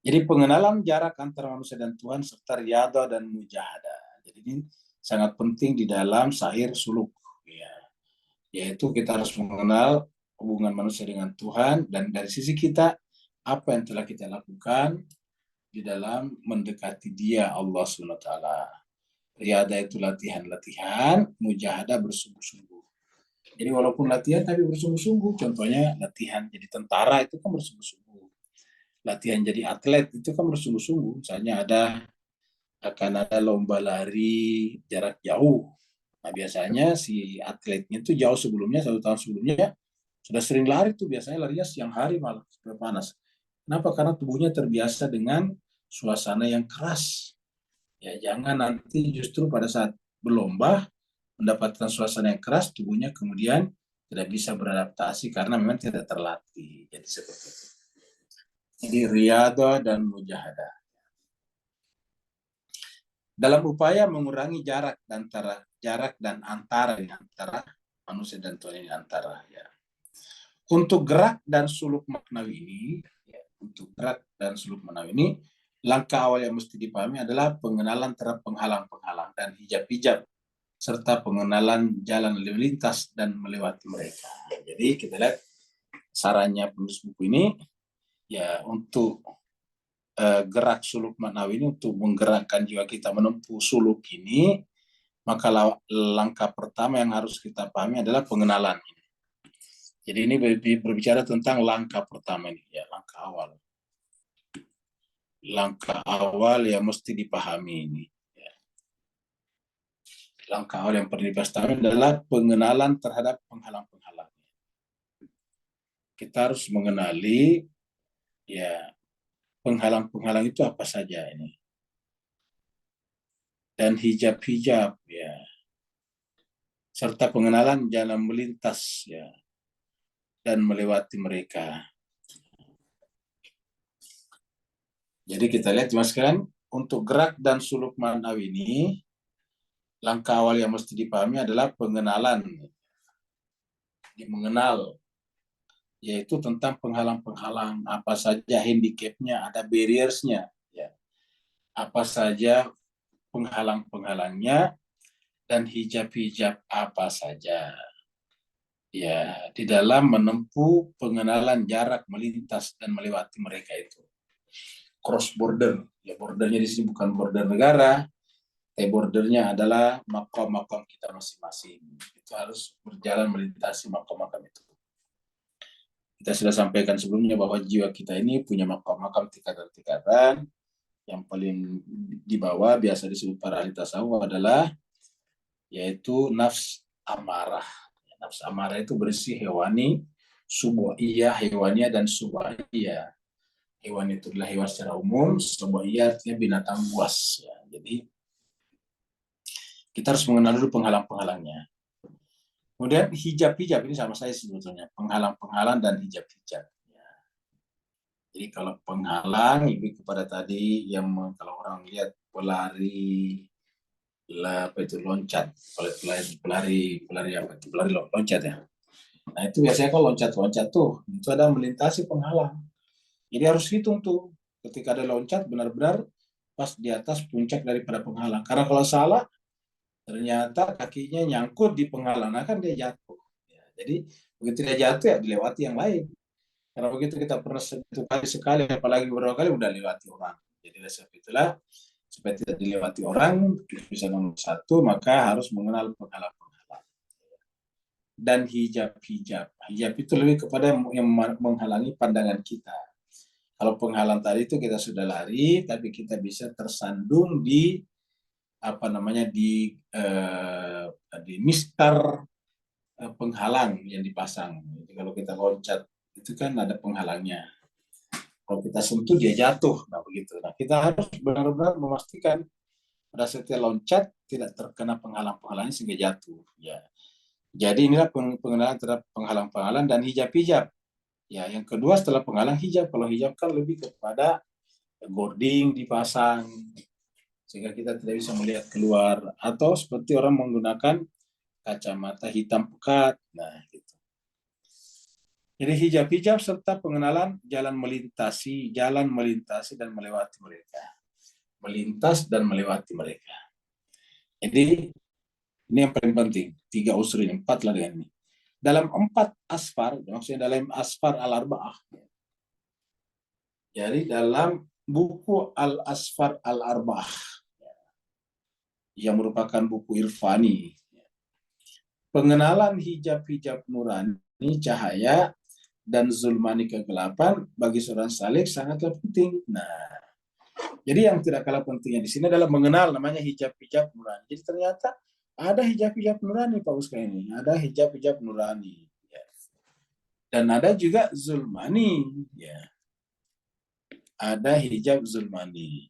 Jadi pengenalan jarak antara manusia dan Tuhan serta riyadhah dan mujahadah. Jadi ini sangat penting di dalam sair suluk, ya. Yaitu kita harus mengenal hubungan manusia dengan Tuhan, dan dari sisi kita apa yang telah kita lakukan di dalam mendekati Dia, Allah SWT. Riyadhah itu latihan-latihan, mujahadah bersungguh-sungguh. Jadi walaupun latihan tapi bersungguh-sungguh. Contohnya latihan jadi tentara itu kan bersungguh-sungguh. Latihan jadi atlet itu kan bersungguh-sungguh. Misalnya akan ada lomba lari jarak jauh. Nah biasanya si atletnya itu jauh sebelumnya, 1 tahun sebelumnya sudah sering lari tuh, biasanya larinya siang hari malah sudah panas. Kenapa? Karena tubuhnya terbiasa dengan suasana yang keras. Ya jangan nanti justru pada saat berlomba mendapatkan suasana yang keras, tubuhnya kemudian tidak bisa beradaptasi karena memang tidak terlatih. Jadi seperti itu. Jadi riyadhah dan mujahadah. Dalam upaya mengurangi jarak dan antara manusia dan Tuhan ini antara, ya. Untuk gerak dan suluk maknawi ini, ya, untuk gerak dan suluk manawi ini, langkah awal yang mesti dipahami adalah pengenalan terhadap penghalang-penghalang dan hijab-hijab, serta pengenalan jalan lalu lintas dan melewati mereka. Jadi kita lihat sarannya penulis buku ini, ya untuk gerak suluk manawi ini, untuk menggerakkan jiwa kita menempuh suluk ini, maka langkah pertama yang harus kita pahami adalah pengenalan. Jadi ini berbicara tentang langkah pertama ini, ya langkah awal. Langkah awal yang mesti dipahami ini. Ya. Langkah awal yang perlu dipahami adalah pengenalan terhadap penghalang-penghalang. Kita harus mengenali ya penghalang-penghalang itu apa saja ini. Dan hijab-hijab ya. Serta pengenalan jalan melintas ya dan melewati mereka. Jadi kita lihat mas sekalian, untuk gerak dan suluk manawi ini, langkah awal yang mesti dipahami adalah pengenalan. Mengenal, yaitu tentang penghalang-penghalang, apa saja handicapnya, ada barriersnya, ya. Apa saja penghalang-penghalangnya, dan hijab-hijab apa saja. Ya, di dalam menempuh pengenalan jarak melintas dan melewati mereka itu. Cross border, ya bordernya di sini bukan border negara, bordernya adalah makom-makom kita masing-masing. Itu harus berjalan melintasi makom-makom itu. Kita sudah sampaikan sebelumnya bahwa jiwa kita ini punya makom-makom tingkatan-tingkatan. Yang paling di bawah biasa disebut para ahli tasawuf adalah yaitu nafs amarah. Nafs amarah itu berisi hewani, subu'iyah, hewaniah dan subu'iyah. Hewan itu adalah hewan secara umum, subu'iyah artinya binatang buas. Ya. Jadi kita harus mengenal dulu penghalang-penghalangnya. Kemudian hijab-hijab ini sama saya sebetulnya, penghalang-penghalang dan hijab-hijab. Ya. Jadi kalau penghalang lebih kepada tadi yang kalau orang lihat pelari, apa itu loncat, pelari apa itu, pelari loncat ya. Nah itu biasanya kalau loncat-loncat tuh itu ada melintasi penghalang. Jadi harus hitung tuh ketika ada loncat benar-benar pas di atas puncak daripada penghalang. Karena kalau salah ternyata kakinya nyangkut di penghalang, kan dia jatuh. Ya, jadi begitu dia jatuh ya dilewati yang lain. Karena begitu kita pernah satu kali sekali, apalagi beberapa kali udah lewati orang. Jadi sebab itulah supaya tidak dilewati orang, bisa nomor satu maka harus mengenal penghalang-penghalang. Dan hijab-hijab. Hijab itu lebih kepada yang menghalangi pandangan kita. Kalau penghalang tadi itu kita sudah lari, tapi kita bisa tersandung di apa namanya di mistar penghalang yang dipasang. Jadi kalau kita loncat itu kan ada penghalangnya. Kalau kita sentuh dia jatuh, nah begitu. Nah kita harus benar-benar memastikan pada setiap loncat tidak terkena penghalang-penghalangnya sehingga jatuh. Ya. Jadi inilah pengenalan terhadap penghalang-penghalang dan hijab-hijab. Ya, yang kedua setelah penghalang hijab. Kalau hijab kan lebih kepada boarding dipasang sehingga kita tidak bisa melihat keluar, atau seperti orang menggunakan kacamata hitam pekat. Nah, gitu. Jadi hijab-hijab serta pengenalan jalan melintasi dan melewati mereka. Melintas dan melewati mereka. Jadi ini yang paling penting, 3 unsur ini, 4 lah dengan ini. Dalam 4 asfar, maksudnya dalam asfar al-arba'ah. Jadi dalam buku al-asfar al-arba'ah, yang merupakan buku irfani, pengenalan hijab-hijab nurani, cahaya, dan zulmani kegelapan bagi seorang salik sangatlah penting. Nah, jadi yang tidak kalah pentingnya di sini adalah mengenal namanya hijab-hijab nurani. Jadi ternyata ada hijab-hijab nurani Pak Ustaz ini, ada hijab-hijab nurani, ya. Dan ada juga zulmani, ya. Ada hijab zulmani.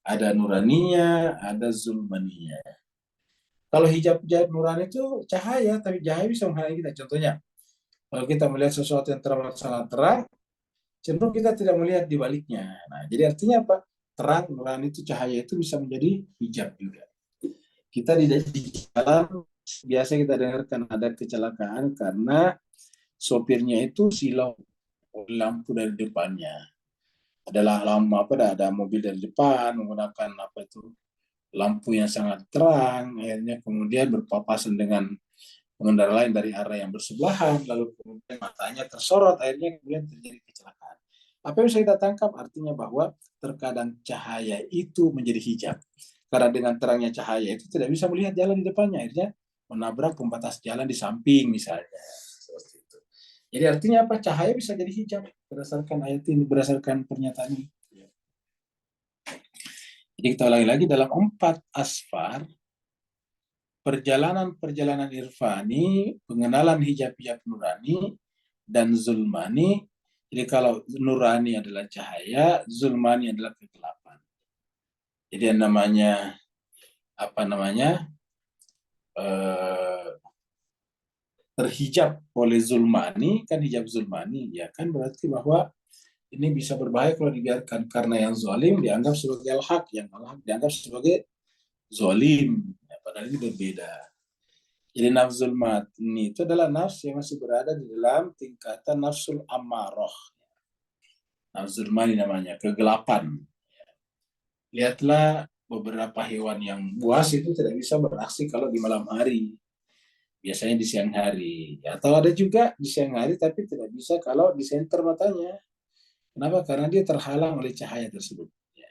Ada nuraninya, ada zulmaninya. Kalau hijab-hijab nurani itu cahaya, tapi cahaya bisa menghalangi kita. Contohnya, kalau kita melihat sesuatu yang terang sangat terang, cenderung kita tidak melihat di baliknya. Nah, jadi artinya apa? Terang, nurani itu cahaya itu bisa menjadi hijab juga. Kita di jalan biasa kita dengarkan ada kecelakaan karena sopirnya itu silau lampu dari depannya. Adalah lampu ada mobil dari depan menggunakan lampu yang sangat terang, akhirnya kemudian berpapasan dengan pengendara lain dari arah yang bersebelahan, lalu kemudian matanya tersorot, akhirnya kemudian terjadi kecelakaan. Apa yang bisa kita tangkap artinya bahwa terkadang cahaya itu menjadi hijab. Karena dengan terangnya cahaya itu tidak bisa melihat jalan di depannya, akhirnya menabrak pembatas jalan di samping misalnya. Seperti itu. Jadi artinya apa? Cahaya bisa jadi hijab berdasarkan ayat ini, berdasarkan pernyataan ini. Jadi kita ulangi lagi dalam 4 asfar, perjalanan-perjalanan irfani, pengenalan hijab-hijab nurani, dan zulmani. Jadi kalau nurani adalah cahaya, zulmani adalah kegelapan. Jadi yang namanya terhijab oleh zulmani, kan hijab zulmani, ya kan berarti bahwa ini bisa berbahaya kalau dibiarkan, karena yang zalim dianggap sebagai al-haq, yang al-haq dianggap sebagai zalim. Ya, padahal ini berbeda. Jadi nafsul matni itu adalah nafs yang masih berada di dalam tingkatan nafsul ammaroh. Nafsul mani namanya, kegelapan. Lihatlah beberapa hewan yang buas itu tidak bisa beraksi kalau di malam hari. Biasanya di siang hari. Atau ada juga di siang hari tapi tidak bisa kalau di senter matanya. Kenapa? Karena dia terhalang oleh cahaya tersebut. Ya,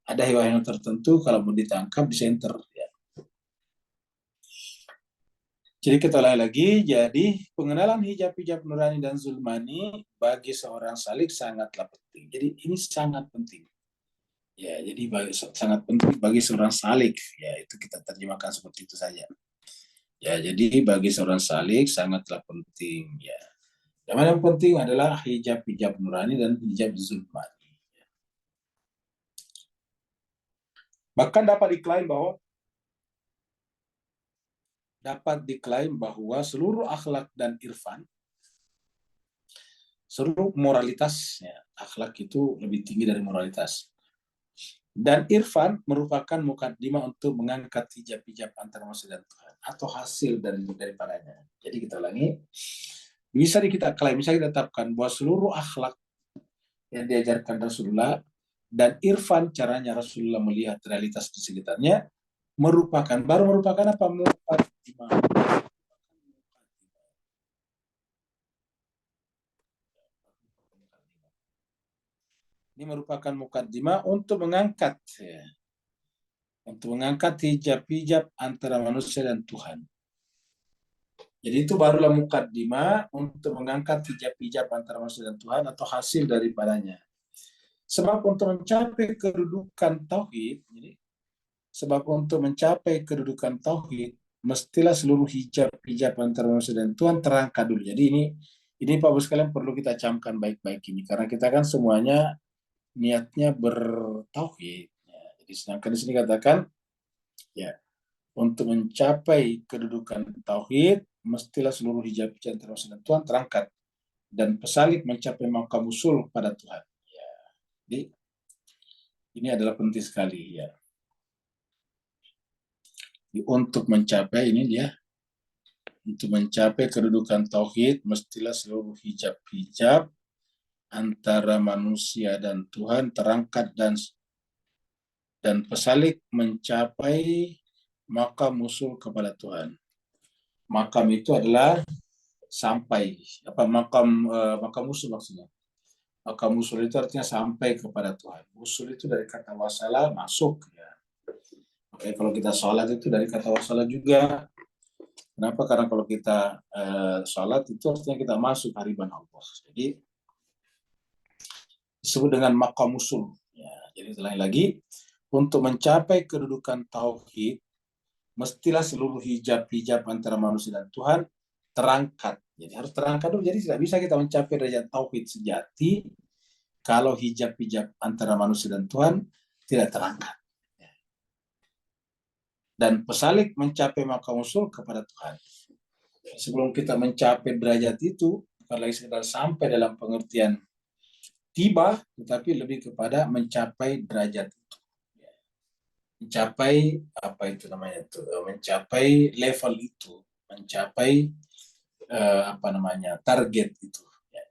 ada hewan tertentu kalau mau ditangkap di senter. Ya. Jadi kita ulangi lagi, jadi pengenalan hijab-hijab nurani dan zulmani bagi seorang salik sangatlah penting. Jadi ini sangat penting. Ya, jadi sangat penting bagi seorang salik. Ya, itu kita terjemahkan seperti itu saja. Ya, jadi bagi seorang salik sangatlah penting. Ya, yang paling penting adalah hijab-hijab nurani dan hijab zulmani. Bahkan dapat diklaim bahwa seluruh akhlak dan irfan, seluruh moralitas, ya, akhlak itu lebih tinggi dari moralitas. Dan irfan merupakan mukaddimah untuk mengangkat hijab-hijab antara manusia dan Tuhan, atau hasil daripadanya. Jadi kita ulangi, bisa kita klaim, bisa kita tetapkan bahwa seluruh akhlak yang diajarkan Rasulullah dan irfan, caranya Rasulullah melihat realitas di sekitarnya, merupakan apa? Mukaddimah. Ini merupakan mukaddimah untuk mengangkat hijab-hijab antara manusia dan Tuhan. Jadi itu barulah mukaddimah untuk mengangkat hijab-hijab antara manusia dan Tuhan, atau hasil daripadanya. Sebab untuk mencapai kedudukan tauhid, mestilah seluruh hijab-hijab antara manusia dan Tuhan terangkat dulu. Jadi ini Pak Bos sekalian perlu kita camkan baik-baik ini, karena kita kan semuanya niatnya bertauhid. Ya, jadi sedangkan di sini katakan, ya, untuk mencapai kedudukan tauhid, mestilah seluruh hijab antara manusia dan Tuhan terangkat, dan pesalik mencapai maqam usul pada Tuhan. Ya, jadi ini adalah penting sekali, ya. Untuk mencapai kedudukan tauhid, mestilah seluruh hijab-hijab antara manusia dan Tuhan terangkat, dan pesalik mencapai makam usul kepada Tuhan. Makam itu adalah sampai, makam usul maksudnya. Makam usul itu artinya sampai kepada Tuhan. Usul itu dari kata wasala, masuk. Ya. Oke, kalau kita sholat itu dari kata wasala juga. Kenapa? Karena kalau kita sholat itu artinya kita masuk hariban Allah. Jadi disebut dengan makam usul. Ya, jadi selain lagi, untuk mencapai kedudukan tauhid, mestilah seluruh hijab-hijab antara manusia dan Tuhan terangkat. Jadi harus terangkat dulu. Jadi tidak bisa kita mencapai derajat tauhid sejati kalau hijab-hijab antara manusia dan Tuhan tidak terangkat. Dan pesalik mencapai makam usul kepada Tuhan. Sebelum kita mencapai derajat itu, bukan lagi sekedar sampai dalam pengertian tiba, tetapi lebih kepada mencapai derajat itu. Mencapai mencapai level itu, mencapai target itu. Ya.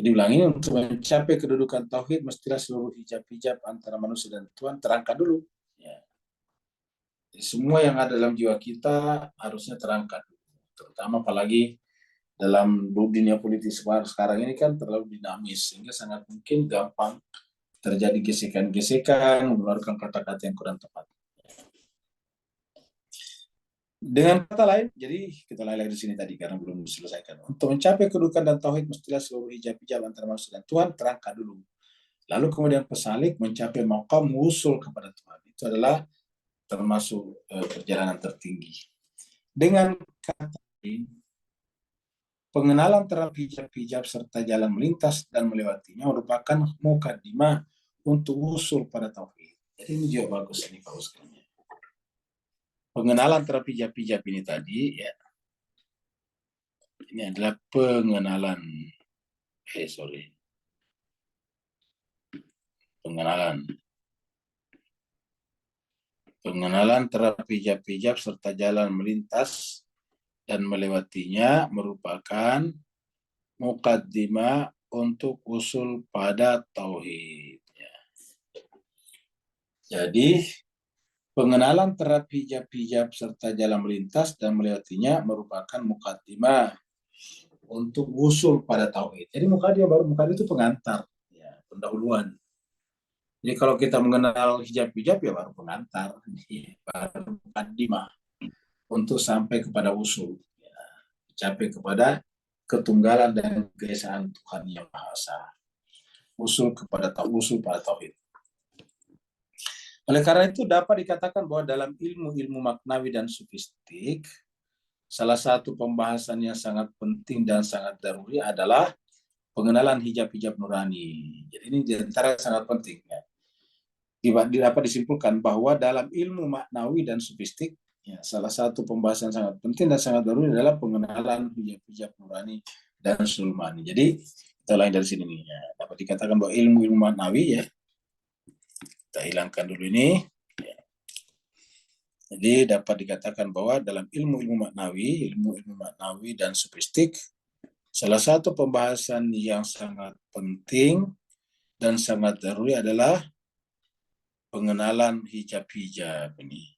Jadi bilang ini untuk mencapai kedudukan tauhid mestilah seluruh hijab-hijab antara manusia dan Tuhan terangkat dulu. Ya. Jadi semua yang ada dalam jiwa kita harusnya terangkat, terutama apalagi dalam dunia politik sekarang ini kan terlalu dinamis sehingga sangat mungkin gampang terjadi gesekan-gesekan, mengeluarkan kata-kata yang kurang tepat. Dengan kata lain, jadi kita lagi di sini tadi karena belum diselesaikan. Untuk mencapai kedudukan dan tauhid mestilah seluruh hijab-hijab antara manusia dan Tuhan terangkat dulu. Lalu kemudian pesalik mencapai maqam wusul kepada Tuhan. Itu adalah termasuk perjalanan tertinggi. Dengan kata lain, pengenalan terhadap hijab-hijab serta jalan melintas dan melewatinya merupakan mukaddimah untuk wusul pada tauhid. Jadi ini juga bagus ini Pak Ustaz. Pengenalan terhadap hijab-hijab ini tadi, ya, ini adalah pengenalan terhadap hijab-hijab serta jalan melintas dan melewatinya merupakan mukaddimah untuk usul pada tauhid. Ya. Jadi pengenalan terhadap hijab-hijab serta jalan melintas dan melewatinya merupakan mukaddimah untuk usul pada tauhid. Jadi mukaddimah itu pengantar, ya, pendahuluan. Jadi kalau kita mengenal hijab-hijab ya baru pengantar, baru mukaddimah untuk sampai kepada usul, ya, sampai kepada ketunggalan dan keesaan Tuhan yang Maha Esa. Usul pada tauhid. Oleh karena itu dapat dikatakan bahwa dalam ilmu-ilmu maknawi dan sofistik, salah satu pembahasan yang sangat penting dan sangat daruri adalah pengenalan hijab-hijab nurani. Jadi ini di antara sangat penting. Ya. Dapat disimpulkan bahwa dalam ilmu maknawi dan sofistik, ya, salah satu pembahasan sangat penting dan sangat daruri adalah pengenalan hijab-hijab nurani dan sulmani. Jadi kita lain dari sini nih. Ya. Dapat dikatakan bahwa ilmu-ilmu maknawi, ya, kita hilangkan dulu ini. Ya. Jadi dapat dikatakan bahwa dalam ilmu-ilmu maknawi dan sofistik, salah satu pembahasan yang sangat penting dan sangat daruri adalah pengenalan hijab-hijab ini.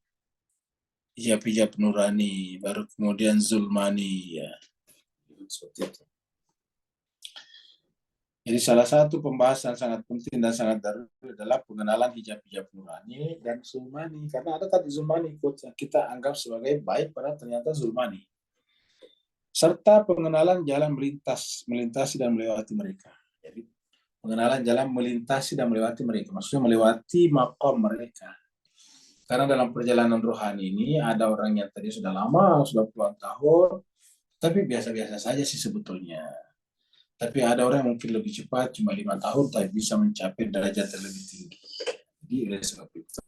Hijab-hijab nurani, baru kemudian zulmani, ya. Seperti itu. Jadi salah satu pembahasan sangat penting dan sangat daruri adalah pengenalan hijab-hijab nurani dan zulmani. Karena ada tadi zulmani yang kita anggap sebagai baik, padahal ternyata zulmani. Serta pengenalan jalan melintasi dan melewati mereka. Jadi pengenalan jalan melintasi dan melewati mereka. Maksudnya melewati maqam mereka. Karena dalam perjalanan rohani ini ada orang yang tadi sudah lama, sudah puluhan tahun, tapi biasa-biasa saja sih sebetulnya. Tapi ada orang yang mungkin lebih cepat, cuma 5 tahun, tapi bisa mencapai derajat yang lebih tinggi. Jadi oleh sebab itu,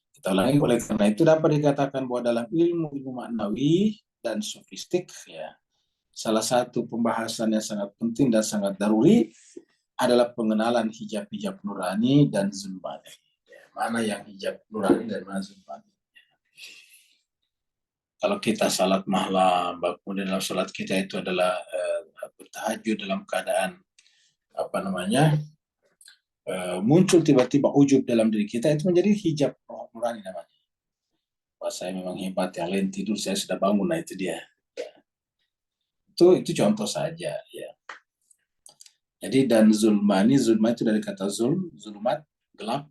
kita ulangi, oleh karena itu dapat dikatakan bahwa dalam ilmu maknawi dan sofistik, ya, salah satu pembahasan yang sangat penting dan sangat daruri adalah pengenalan hijab-hijab nurani dan zulmani. Ya, mana yang hijab nurani dan mana zulmani. Kalau kita salat malam, kemudian dalam salat kita itu adalah bertahajud dalam keadaan muncul tiba-tiba ujub dalam diri kita, itu menjadi hijab roh nurani namanya. Wah, saya memang hebat, yang lain tidur saya sudah bangun, nah itu dia. Itu contoh saja, ya. Jadi dan zulmani itu dari kata zulumat, gelap,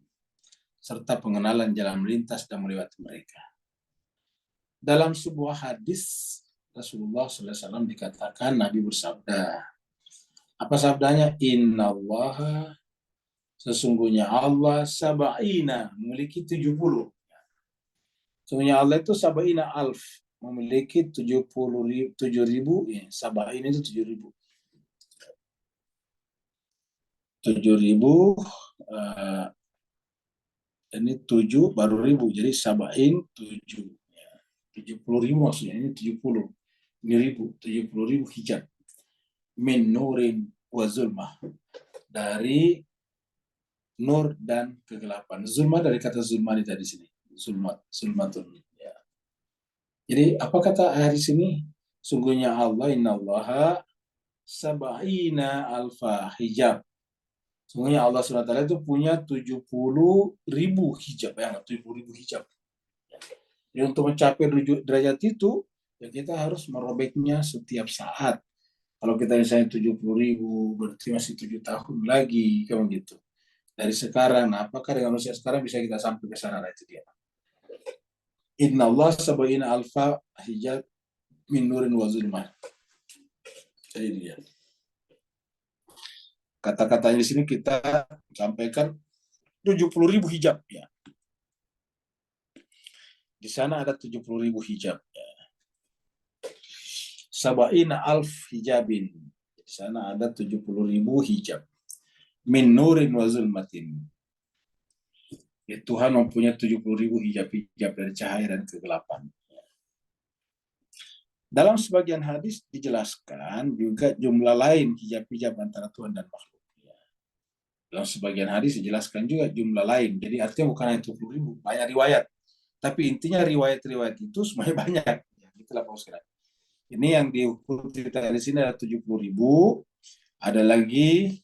serta pengenalan jalan melintas dan melewati mereka. Dalam sebuah hadis Rasulullah SAW dikatakan, Nabi bersabda, apa sabdanya? Innallaha, sesungguhnya Allah sab'ina, memiliki 70. Sesungguhnya Allah itu sab'ina alf, memiliki 7.000, ya, sab'ina itu 7.000. 7.000, ini 7 baru ribu, jadi sab'in 7. 70.000 maksudnya, ini 70. Ini ribu, 70.000 hijab. Min nurin wa zulmah. Dari nur dan kegelapan. Zulmah dari kata zulmani tadi sini. Zulmatun. Ya. Jadi apa kata ayat di sini? Sungguhnya Allah, innallaha sab'ina alfa hijab. Sungguhnya Allah SWT itu punya 70.000 hijab. Ya, 70.000 hijab. Jadi untuk mencapai derajat itu, ya kita harus merobeknya setiap saat. Kalau kita misalnya 70.000, berarti masih 7 tahun lagi, kayak gitu. Dari sekarang, nah apakah dengan usia sekarang bisa kita sampai ke sana? Nah, itu dia. Inna Allah sab'ina alfa hijab min nurin wa zulmah. Jadi dia. Kata-katanya di sini kita sampaikan 70.000 hijab. Ya. Di sana ada 70.000 hijab. Ya. Sab'ina alf hijabin. Di sana ada 70.000 hijab. Min nurin wa zulmatin. Ya, Tuhan mempunyai 70.000 hijab-hijab dari cahaya dan kegelapan. Dalam sebagian hadis dijelaskan juga jumlah lain hijab-hijab antara Tuhan dan makhluk. Dalam sebagian hadis dijelaskan juga jumlah lain. Jadi artinya bukan hanya 70.000, banyak riwayat. Tapi intinya riwayat-riwayat itu semuanya banyak. Ya, itulah Pak Ustaz. Ini yang diukur cerita di sini ada 70.000. Ada lagi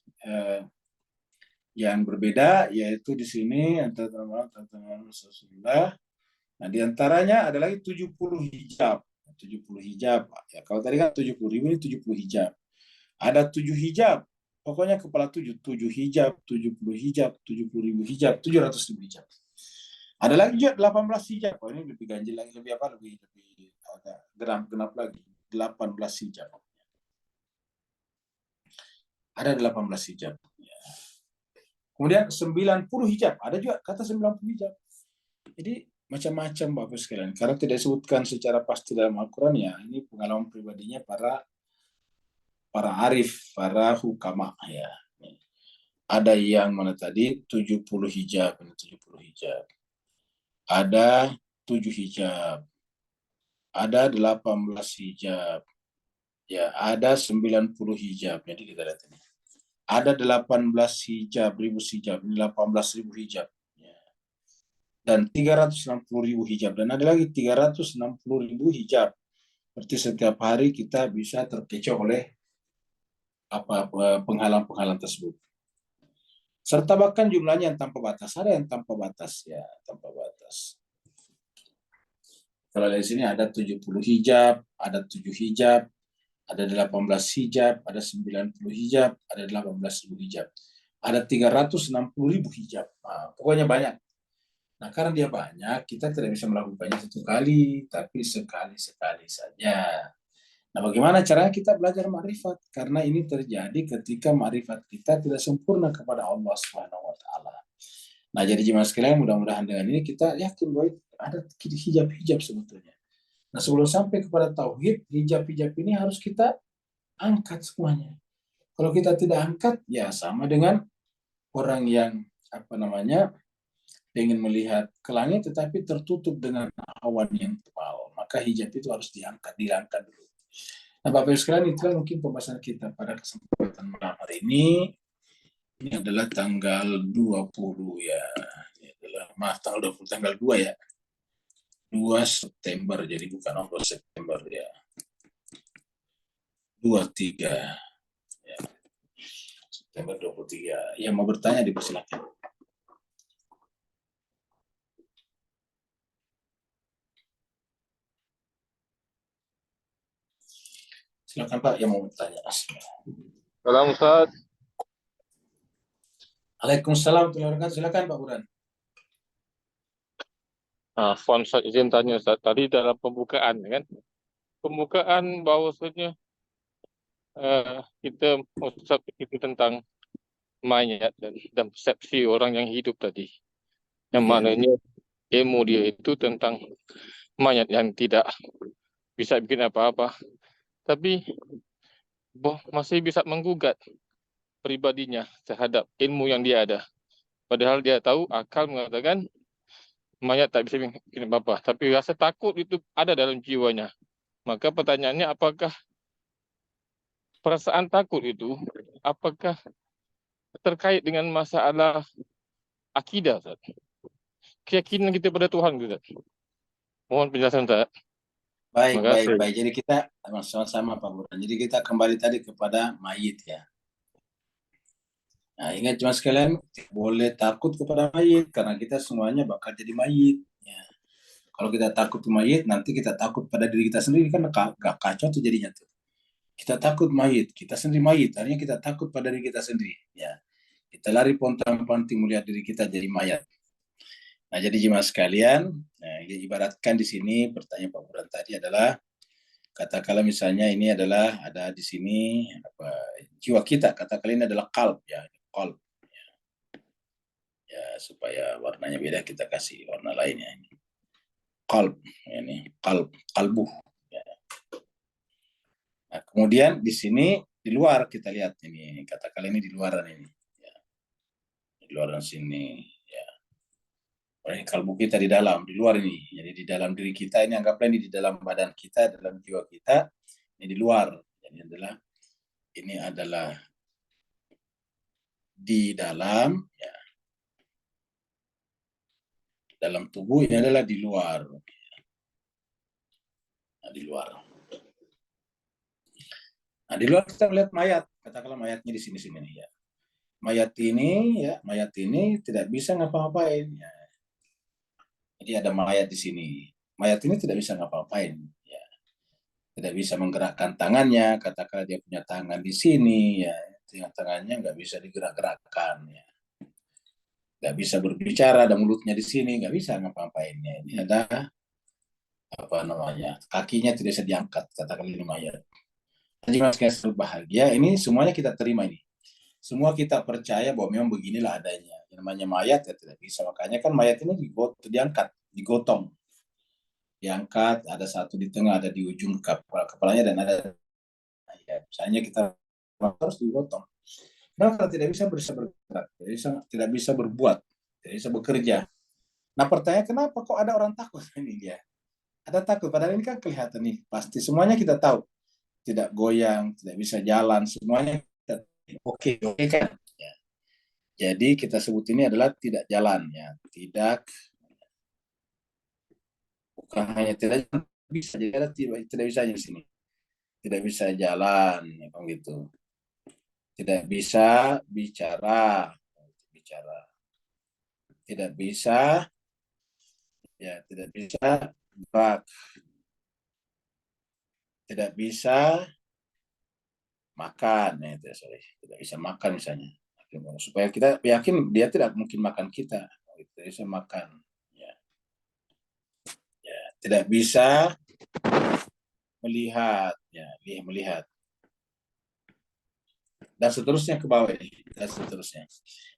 yang berbeda, yaitu di sini antara Rasulullah. Nah, di antaranya ada lagi 70 hijab. 70 hijab. Ya, kalau tadi kan 70.000, ini 70 hijab. Ada 7 hijab. Pokoknya kepala 7. 7 hijab, 70 hijab, 70.000 hijab, 700.000 hijab. Ada lagi juga 18 hijab. Oh, ini lebih ganjil lagi, lebih apa? Lebih agak genap lagi. 18 hijab. Ada 18 hijab. Ya. Kemudian 90 hijab. Ada juga kata 90 hijab. Jadi macam-macam Bapak sekalian. Karena tidak disebutkan secara pasti dalam Al-Quran, ya ini pengalaman pribadinya para arif, para hukama ya. Ada yang mana tadi 70 hijab, 70 hijab. Ada 7 hijab. Ada 18 hijab. Ya, ada 90 hijab. Jadi kita lihat ini. Ada 18 hijab, ribu hijab, ini 18.000 hijab. Ya. Dan 360.000 hijab. Dan ada lagi 360.000 hijab. Berarti setiap hari kita bisa terkecoh oleh penghalang-penghalang tersebut. Serta bahkan jumlahnya yang tanpa batas. Ada yang tanpa batas, ya, tanpa batas. Kalau dari sini ada 70 hijab, ada 7 hijab, ada 18 hijab, ada 90 hijab, ada 18.000 hijab. Ada 360.000 hijab. Nah, pokoknya banyak. Nah, karena dia banyak, kita tidak bisa melakukannya satu kali, tapi sekali-sekali saja. Nah, bagaimana caranya kita belajar makrifat? Karena ini terjadi ketika makrifat kita tidak sempurna kepada Allah Subhanahu wa taala. Nah, jadi jemaah sekalian, mudah-mudahan dengan ini kita yakin bahwa ada hijab-hijab sebetulnya. Nah, sebelum sampai kepada tauhid, hijab-hijab ini harus kita angkat semuanya. Kalau kita tidak angkat, ya sama dengan orang yang ingin melihat ke langit tetapi tertutup dengan awan yang tebal. Maka hijab itu harus diangkat dulu. Nah, Bapak Ibu sekalian, itulah mungkin pembahasan kita pada kesempatan malam hari ini. Ini adalah tanggal 20 ya. Ini adalah tanggal 2 ya. 2 September, jadi bukan 4 September ya. 23 ya. September 23. Yang mau bertanya dipersilakan. Silakan Pak yang mau bertanya. Salam Ustaz. Waalaikumsalam. Silakan Pak Burhan. Fon Ustaz izin tanya Ustaz. Tadi dalam pembukaan kan, pembukaan bahwasanya kita Ustaz itu tentang mayat dan persepsi orang yang hidup tadi. Yang maknanya ilmu dia itu tentang mayat yang tidak bisa bikin apa-apa, tapi masih bisa menggugat pribadinya terhadap ilmu yang dia ada. Padahal dia tahu, akal mengatakan mayat tak bisa bikin apa-apa, tapi rasa takut itu ada dalam jiwanya. Maka pertanyaannya, apakah perasaan takut itu apakah terkait dengan masalah akidah, Ustaz? Keyakinan kita pada Tuhan, Ustaz. Mohon penjelasan, Ustaz. Baik, Terima baik, kasih. baik. Jadi kita sama-sama Pak Burhan. Jadi kita kembali tadi kepada mayit ya. Nah, ingat cuma sekalian, boleh takut kepada mayit karena kita semuanya bakal jadi mayit. Ya. Kalau kita takut ke mayit, nanti kita takut pada diri kita sendiri kan gak kacau tuh jadinya tuh. Kita takut mayit, kita sendiri mayit, artinya kita takut pada diri kita sendiri. Ya, kita lari pontang-panting melihat diri kita jadi mayat. Nah, jadi jemaah sekalian, nah, ibaratkan di sini pertanyaan Pak Burhan tadi adalah katakanlah misalnya ini adalah ada di sini apa jiwa kita, katakanlah ini adalah kalb ya, kalb ya supaya warnanya beda kita kasih warna lainnya ini kalb ini kalbu ya. Nah, kemudian di sini di luar kita lihat ini katakanlah ini di luaran ini ya. Di luaran sini ya. Ini kalbu kita di dalam, di luar ini. Jadi di dalam diri kita ini anggaplah ini di dalam badan kita, dalam jiwa kita, ini di luar. Jadi ini adalah di dalam ya. Dalam tubuh ini adalah di luar. Nah, di luar. Nah, di luar kita melihat mayat. Katakanlah mayatnya di sini-sini nih ya. Mayat ini tidak bisa ngapa-ngapain ya. Jadi ada mayat di sini. Mayat ini tidak bisa ngapa-ngapain ya. Tidak bisa menggerakkan tangannya, katakanlah dia punya tangan di sini ya. Tangannya nggak bisa digerak-gerakkan ya. Nggak bisa berbicara, ada mulutnya di sini, nggak bisa ngapa-ngapainnya. Ini ada apa namanya, kakinya tidak bisa diangkat, katakanlah ini mayat. Jadi mas kayak bahagia, ini semuanya kita terima ini. Semua kita percaya bahwa memang beginilah adanya. Yang namanya mayat ya tidak bisa. Makanya kan mayat ini diangkat, digotong. Diangkat, ada satu di tengah, ada di ujung kepalanya dan ada ya, misalnya kita harus digotong. Kenapa tidak bisa bergerak, tidak bisa berbuat, tidak bisa bekerja. Nah pertanyaan kenapa kok ada orang takut ini dia? Ada takut, padahal ini kan kelihatan nih, pasti semuanya kita tahu. Tidak goyang, tidak bisa jalan, semuanya oke kan? Ya. Jadi kita sebut ini adalah tidak jalan ya, bukan hanya tidak bisa, jadi tidak bisa di sini, tidak bisa jalan, ya, gitu. Tidak bisa bicara, tidak bisa, ya tidak bisa gerak, tidak bisa makan, ya, tidak bisa makan misalnya. Supaya kita yakin dia tidak mungkin makan kita, tidak bisa makan. Ya. Ya, tidak bisa melihat, ya, melihat. Dan seterusnya ke bawah ini, dan seterusnya.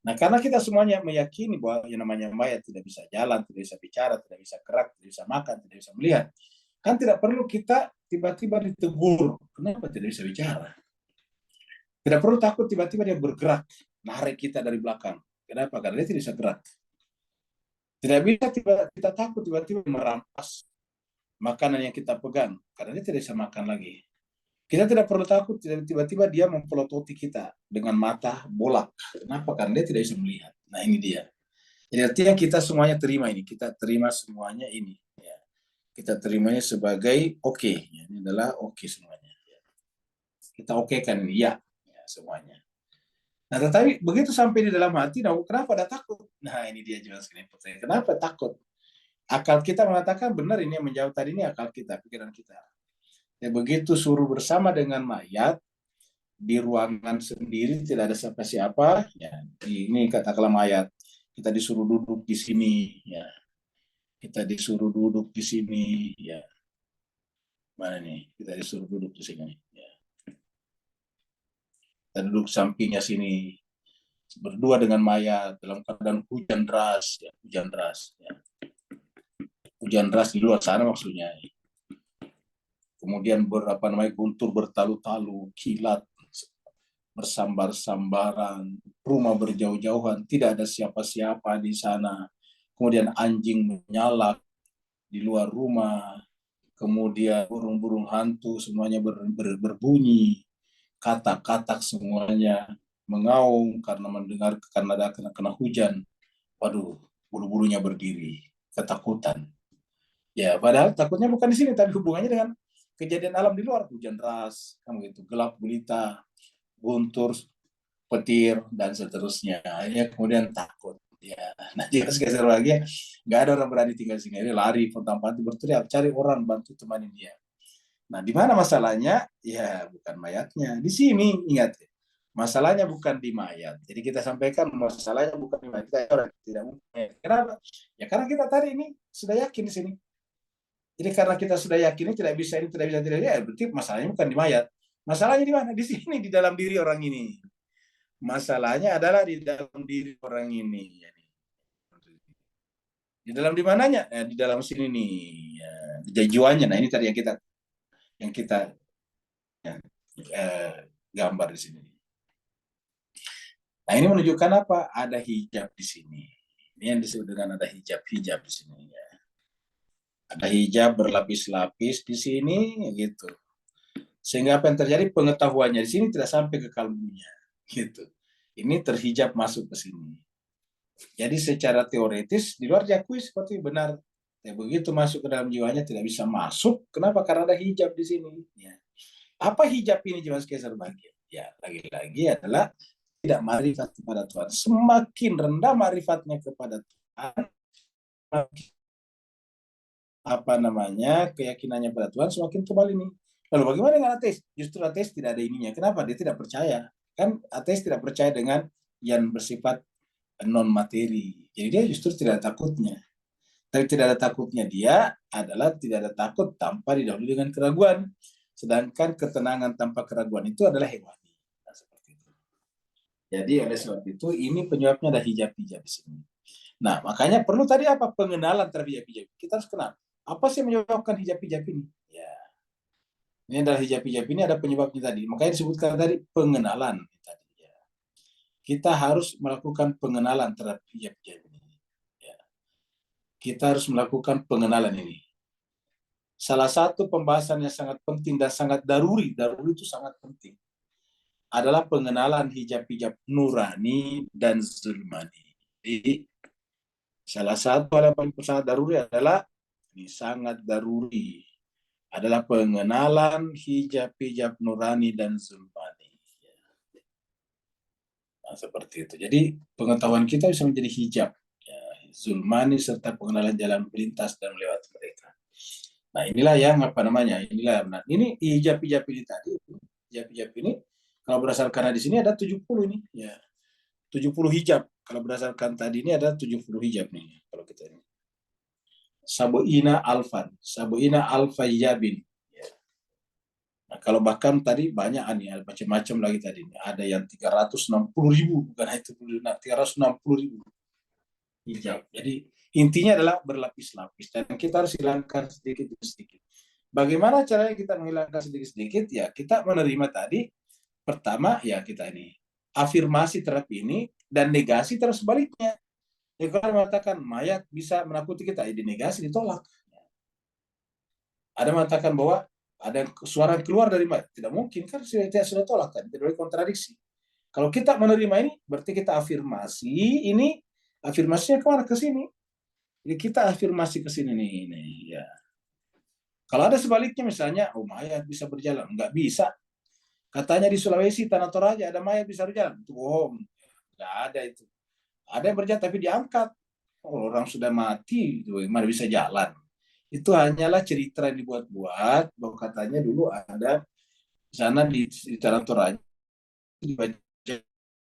Nah, karena kita semuanya meyakini bahwa yang namanya mayat tidak bisa jalan, tidak bisa bicara, tidak bisa gerak, tidak bisa makan, tidak bisa melihat, kan tidak perlu kita tiba-tiba ditegur, kenapa tidak bisa bicara? Tidak perlu takut tiba-tiba dia bergerak, narik kita dari belakang. Kenapa? Karena dia tidak bisa gerak. Tidak bisa kita takut tiba-tiba merampas makanan yang kita pegang, karena dia tidak bisa makan lagi. Kita tidak perlu takut tiba-tiba dia mempelototi kita dengan mata bolak. Kenapa? Karena dia tidak bisa melihat. Nah ini dia. Jadi artinya kita semuanya terima ini. Kita terima semuanya ini. Ya. Kita terimanya sebagai oke. Ya, ini adalah oke semuanya. Ya. Kita oke kan ini. Ya, semuanya. Nah tetapi begitu sampai di dalam hati, nah, kenapa ada takut? Nah ini dia jelaskan. Kenapa takut? Akal kita mengatakan benar ini yang menjawab tadi ini akal kita, pikiran kita. Ya, begitu suruh bersama dengan mayat di ruangan sendiri tidak ada siapa-siapa ya ini katakanlah mayat kita disuruh duduk di sini ya kita disuruh duduk di sini ya mana nih kita disuruh duduk di sini ya kita duduk sampingnya sini berdua dengan mayat dalam keadaan hujan deras ya hujan deras di luar sana maksudnya kemudian guntur bertalu-talu kilat bersambar-sambaran, rumah berjauh-jauhan, tidak ada siapa-siapa di sana. Kemudian anjing menyala di luar rumah, kemudian burung-burung hantu semuanya berbunyi, katak-katak semuanya mengaum karena mendengar karena kena hujan. Waduh, bulu-bulunya berdiri, ketakutan. Ya, padahal takutnya bukan di sini, tapi hubungannya dengan kejadian alam di luar, hujan deras, kan begitu, gelap gulita, guntur, petir dan seterusnya. Ya, kemudian takut. Ya, nah jika geser lagi, nggak ada orang berani tinggal di sini. Dia lari, pontang-panting berteriak, cari orang bantu temani dia. Nah, di mana masalahnya? Ya, bukan mayatnya. Di sini, ingat. Masalahnya bukan di mayat. Jadi kita sampaikan masalahnya bukan di mayat. Kita orang tidak mungkin. Kenapa? Ya karena kita tadi ini sudah yakin di sini. Jadi karena kita sudah yakin ini tidak bisa, tidak ya berarti masalahnya bukan di mayat. Masalahnya di mana? Di sini, di dalam diri orang ini. Masalahnya adalah di dalam diri orang ini. Di dalam di mananya? Di dalam sini nih. Ya, di jiwanya. Nah ini tadi yang kita ya, gambar di sini. Nah ini menunjukkan apa? Ada hijab di sini. Ini yang disebut dengan ada hijab-hijab di sini. Ya. Ada hijab berlapis-lapis di sini, gitu. Sehingga apa yang terjadi? Pengetahuannya di sini tidak sampai ke kalbunya, gitu. Ini terhijab masuk ke sini. Jadi secara teoritis di luar diakui seperti benar. Ya, begitu masuk ke dalam jiwanya tidak bisa masuk. Kenapa? Karena ada hijab di sini. Ya. Apa hijab ini Jimas Kaisar Bagir? Ya, lagi-lagi adalah tidak marifat kepada Tuhan. Semakin rendah marifatnya kepada Tuhan, apa namanya keyakinannya pada Tuhan semakin kebal ini. Lalu bagaimana dengan ateis? Justru ateis tidak ada ininya. Kenapa? Dia tidak percaya. Kan ateis tidak percaya dengan yang bersifat non materi. Jadi dia justru tidak ada takutnya. Tapi tidak ada takutnya dia adalah tidak ada takut tanpa didahului dengan keraguan. Sedangkan ketenangan tanpa keraguan itu adalah hewani. Nah, seperti itu. Jadi oleh sebab itu ini penyebabnya ada hijab-hijab di sini. Nah, makanya perlu tadi apa? Pengenalan terhadap hijab-hijab. Kita harus kenal. Apa sih yang menyebabkan hijab-hijab ini? Ya, ini adalah hijab-hijab ini ada penyebabnya tadi. Makanya disebutkan tadi pengenalan tadi. Ya. Kita harus melakukan pengenalan terhadap hijab-hijab ini. Ya. Kita harus melakukan pengenalan ini. Salah satu pembahasan yang sangat penting dan sangat daruri itu sangat penting, adalah pengenalan hijab-hijab nurani dan zulmani. Jadi, salah satu hal yang paling sangat daruri adalah, ini sangat daruri, adalah pengenalan hijab-hijab nurani dan zulmani. Nah, seperti itu. Jadi, pengetahuan kita bisa menjadi hijab, ya, zulmani, serta pengenalan jalan melintas dan melewati mereka. Nah, inilah yang apa namanya? Inilah benar. Ini hijab-hijab ini tadi, hijab-hijab ini kalau berdasarkan di sini ada 70 ini, ya. 70 hijab. Kalau berdasarkan tadi ini ada 70 hijab nih kalau kita ini. Sabuina alfa hijabin. Ya. Nah, kalau bahkan tadi banyak nih, macam-macam lagi tadi. Ada yang 360.000, bukan itu 360.000 hijab. Jadi intinya adalah berlapis-lapis dan kita harus hilangkan sedikit demi sedikit. Bagaimana caranya kita menghilangkan sedikit-sedikit? Ya kita menerima tadi. Pertama ya kita ini afirmasi terhadap ini dan negasi terus sebaliknya. Ya kalau mengatakan mayat bisa menakuti kita, ini negasi ditolak. Ada mengatakan bahwa ada suara keluar dari mayat, tidak mungkin kan sudah tolak kan, tidak boleh kontradiksi. Kalau kita menerima ini berarti kita afirmasi ini, afirmasinya kemana? Ke sini. Jadi kita afirmasi ke sini nih, ya. Kalau ada sebaliknya misalnya, oh mayat bisa berjalan, nggak bisa. Katanya di Sulawesi Tanah Toraja ada mayat bisa berjalan, itu bohong, nggak ada itu. Ada yang berjalan tapi diangkat, oh, orang sudah mati, bagaimana bisa jalan? Itu hanyalah cerita yang dibuat-buat, bahwa katanya dulu ada di sana di Tanah Toraja,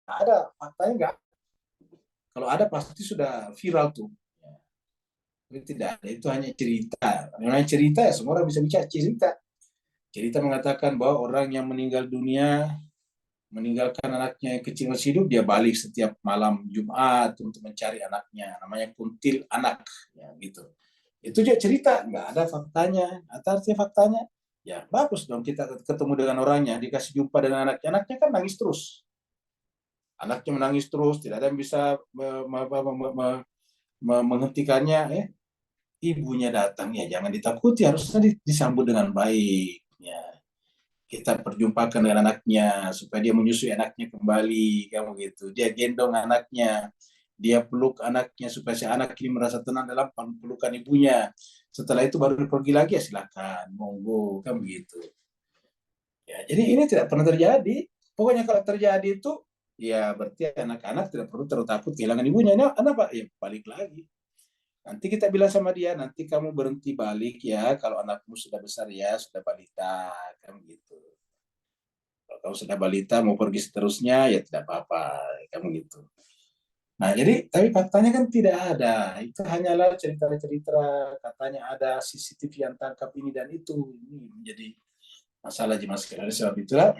ada, faktanya nggak. Kalau ada pasti sudah viral tuh. Tidak ada, itu hanya cerita. Memang cerita ya semua orang bisa bicara cerita. Cerita mengatakan bahwa orang yang meninggal dunia, meninggalkan anaknya yang kecil masih hidup, dia balik setiap malam Jumat untuk mencari anaknya. Namanya kuntil anak, ya gitu. Itu juga cerita, nggak ada faktanya. Artinya faktanya, ya bagus dong kita ketemu dengan orangnya, dikasih jumpa dengan anaknya. Anaknya kan nangis terus. Anaknya menangis terus, tidak ada yang bisa menghentikannya. Ibunya datang, ya jangan ditakuti, harusnya disambut dengan baik. Ya. Kita perjumpakan dengan anaknya supaya dia menyusui anaknya kembali, kamu gitu. Dia gendong anaknya, dia peluk anaknya supaya si anak ini merasa tenang dalam pelukan ibunya. Setelah itu baru pergi lagi, ya silakan, monggo, kan begitu. Ya, jadi ini tidak pernah terjadi. Pokoknya kalau terjadi itu, ya berarti anak-anak tidak perlu terlalu takut kehilangan ibunya. Nah, kenapa? Ya balik lagi. Nanti kita bilang sama dia, nanti kamu berhenti balik ya, kalau anakmu sudah besar ya, sudah balita, kan gitu. Kalau kamu sudah balita mau pergi seterusnya, ya tidak apa-apa, kamu gitu. Nah, jadi tapi faktanya kan tidak ada. Itu hanyalah cerita-cerita, katanya ada CCTV yang tangkap ini dan itu. Ini menjadi masalah Mas sekali. Sebab itulah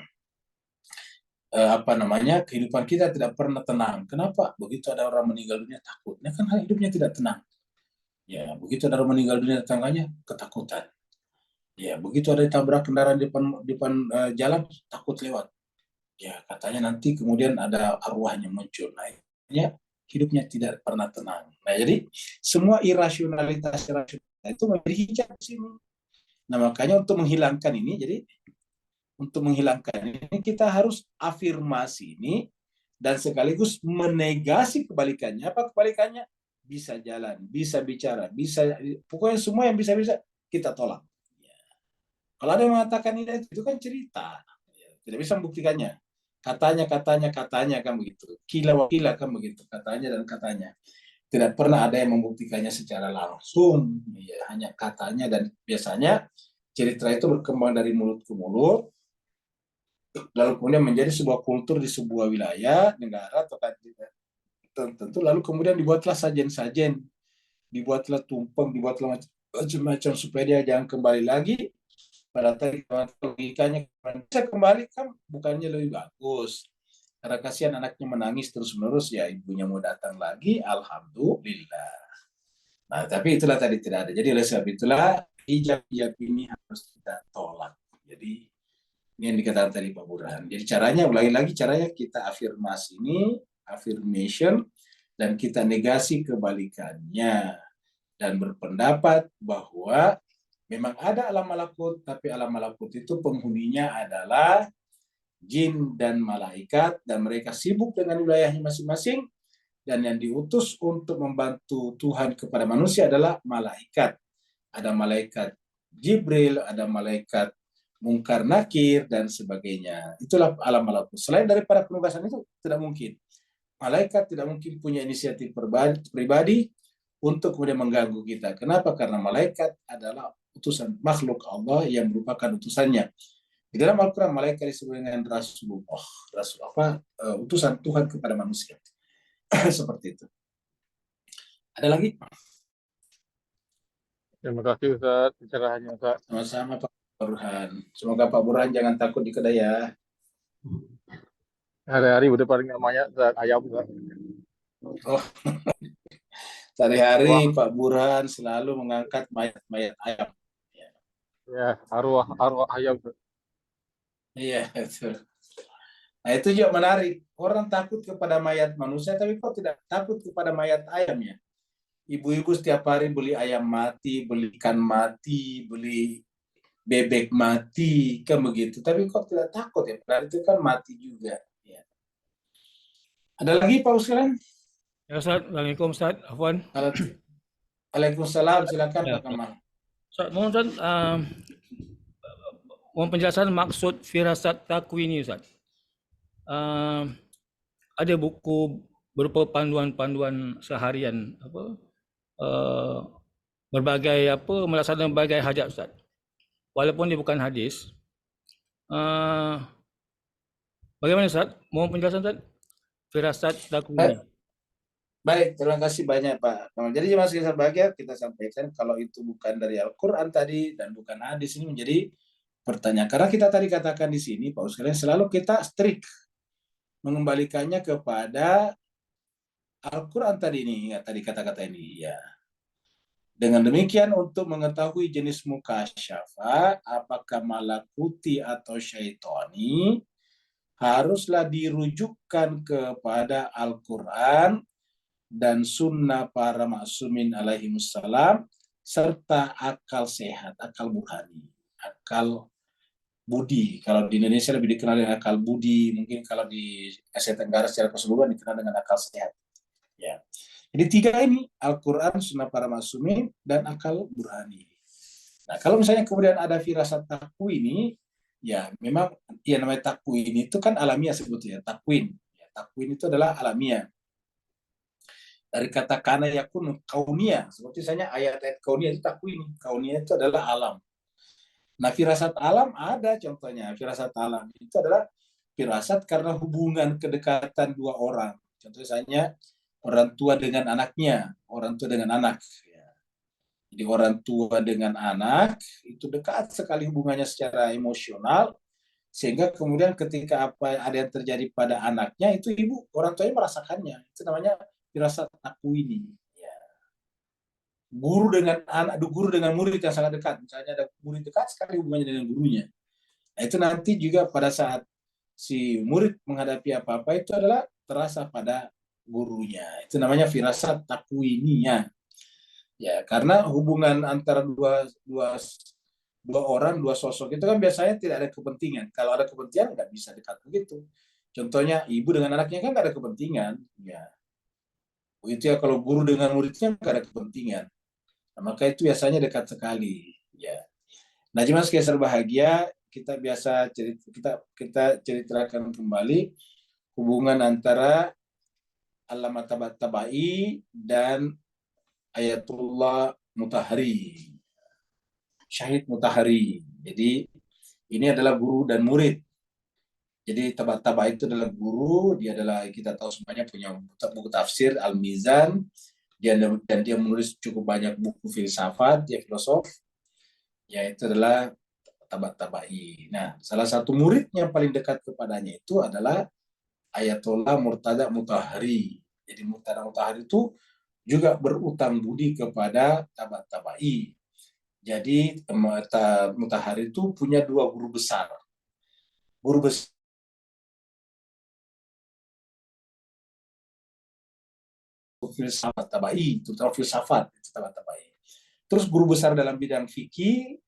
apa namanya, kehidupan kita tidak pernah tenang. Kenapa? Begitu ada orang meninggal dunia takut. Nah, kan hidupnya tidak tenang. Ya, begitu ada orang meninggal dunia tetangganya ketakutan. Ya, begitu ada tabrak kendaraan di depan jalan takut lewat. Ya, katanya nanti kemudian ada arwahnya muncul. Nah, ya, hidupnya tidak pernah tenang. Nah, jadi semua irasionalitas itu menjadi hijab di sini. Nah, makanya untuk menghilangkan ini, jadi untuk menghilangkan ini kita harus afirmasi ini dan sekaligus menegasi kebalikannya. Apa kebalikannya? Bisa jalan, bisa bicara, bisa, pokoknya semua yang bisa-bisa kita tolak. Ya. Kalau ada yang mengatakan ini itu kan cerita, ya, tidak bisa membuktikannya. Katanya kan begitu. Kila kan begitu. Katanya dan katanya. Tidak pernah ada yang membuktikannya secara langsung. Ya, hanya katanya dan biasanya cerita itu berkembang dari mulut ke mulut, lalu kemudian menjadi sebuah kultur di sebuah wilayah, negara atau tentu, lalu kemudian dibuatlah sajen-sajen, dibuatlah tumpeng, dibuatlah macam-macam supaya dia jangan kembali lagi pada tadi logikanya. Bisa kembali kan bukannya lebih bagus, karena kasihan anaknya menangis terus-menerus, ya ibunya mau datang lagi, alhamdulillah. Nah, tapi itulah tadi tidak ada. Jadi oleh sebab itulah hijab-hijab ini harus kita tolak. Jadi ini yang dikatakan tadi Pak Burhan. Jadi caranya, ulangi lagi, caranya kita afirmasi ini, affirmation, dan kita negasi kebalikannya. Dan berpendapat bahwa memang ada alam malakut, tapi alam malakut itu penghuninya adalah jin dan malaikat, dan mereka sibuk dengan wilayahnya masing-masing, dan yang diutus untuk membantu Tuhan kepada manusia adalah malaikat. Ada malaikat Jibril, ada malaikat Mungkar Nakir, dan sebagainya. Itulah alam malakut. Selain daripada penugasan itu, tidak mungkin. Malaikat tidak mungkin punya inisiatif pribadi untuk kemudian mengganggu kita. Kenapa? Karena malaikat adalah utusan makhluk Allah yang merupakan utusannya. Di dalam Al-Quran, malaikat disebut dengan Rasulullah. Rasul apa? Utusan Tuhan kepada manusia. Seperti itu. Ada lagi? Terima kasih Ustaz, pencerahannya Ustaz. Sama-sama Pak Burhan. Semoga Pak Burhan jangan takut di kedai ya. Hari-hari udah paling namanya Ustaz, ayam Ustaz. Oh, sehari-hari Pak Burhan selalu mengangkat mayat-mayat ayam. Ya, arwah ayam Ustaz. Iya, betul. Nah, itu juga menarik. Orang takut kepada mayat manusia, tapi kok tidak takut kepada mayat ayam ya? Ibu-ibu setiap hari beli ayam mati, beli ikan mati, beli bebek mati, kan begitu. Tapi kok tidak takut ya? Padahal itu kan mati juga. Ya. Ada lagi Pak Usman? Ya Ustaz, Assalamualaikum Ustaz, Afwan. Waalaikumsalam, silakan Ya, Pak Kamal. Ustaz, mohon Ustaz, mohon penjelasan maksud firasat takwini Ustaz. Ada buku berupa panduan-panduan seharian berbagai melaksanakan berbagai hajat Ustaz. Walaupun dia bukan hadis. Bagaimana Ustaz? Mohon penjelasan Ustaz. Firasat takwini. Baik, terima kasih banyak Pak Kamal. Jadi Mas Bahagia kita sampaikan kalau itu bukan dari Al-Quran tadi dan bukan hadis, ini menjadi pertanyaan. Karena kita tadi katakan di sini Pak Ustaz, selalu kita strict mengembalikannya kepada Al-Quran tadi ini, ya, tadi kata-kata ini ya. Dengan demikian untuk mengetahui jenis mukasyafa, apakah malakuti atau syaitani, haruslah dirujukkan kepada Al-Quran dan sunnah para maksumin alaihimussalam, serta akal sehat, akal burhani, akal budi. Kalau di Indonesia lebih dikenal dengan akal budi, mungkin kalau di Asia Tenggara secara keseluruhan dikenal dengan akal sehat. Ya. Jadi tiga ini, Al-Quran, Sunnah para Ma'sumin, dan akal burhani. Nah, kalau misalnya kemudian ada firasat takwin ini, ya memang ya namanya takwin itu kan alamiah sebetulnya, takwin. Ya, takwin itu adalah alamiah. Dari kata kana yakun kaunia, seperti misalnya ayat-ayat kaunia itu takwin. Kaunia itu adalah alam. Nah, firasat alam ada contohnya. Firasat alam itu adalah firasat karena hubungan kedekatan dua orang. Contohnya misalnya orang tua dengan anaknya, orang tua dengan anak. Jadi orang tua dengan anak itu dekat sekali hubungannya secara emosional, sehingga kemudian ketika ada yang terjadi pada anaknya itu ibu orang tuanya merasakannya. Itu namanya firasat takwini. Ya. Guru dengan murid yang sangat dekat. Misalnya ada murid dekat sekali hubungannya dengan gurunya. Nah, itu nanti juga pada saat si murid menghadapi apa-apa itu adalah terasa pada gurunya. Itu namanya firasat takwininya. Ya, karena hubungan antara dua orang, dua sosok itu kan biasanya tidak ada kepentingan. Kalau ada kepentingan nggak bisa dekat begitu. Contohnya ibu dengan anaknya kan nggak ada kepentingan. Ya, itu ya kalau guru dengan muridnya nggak ada kepentingan. Nah, maka itu biasanya dekat sekali. Ya. Nah, cuma sekian bahagia kita biasa kita ceritakan kembali hubungan antara Allama Tabatabai dan Ayatullah Mutahari, Syahid Mutahari. Jadi ini adalah guru dan murid. Jadi Tabatabai itu adalah guru, dia adalah kita tahu semuanya punya buku tafsir Al-Mizan, dan dia menulis cukup banyak buku filsafat, dia filosof. Ya itu adalah Tabatabai. Nah, salah satu murid yang paling dekat kepadanya itu adalah Ayatollah Murtada Mutahari. Jadi Murtada Mutahari itu juga berutang budi kepada Tabatabai. Jadi Mutahari itu punya dua guru besar. Guru besar filsafat Tabai, terutama filsafat itu Tabatabai. Terus guru besar dalam bidang fikih,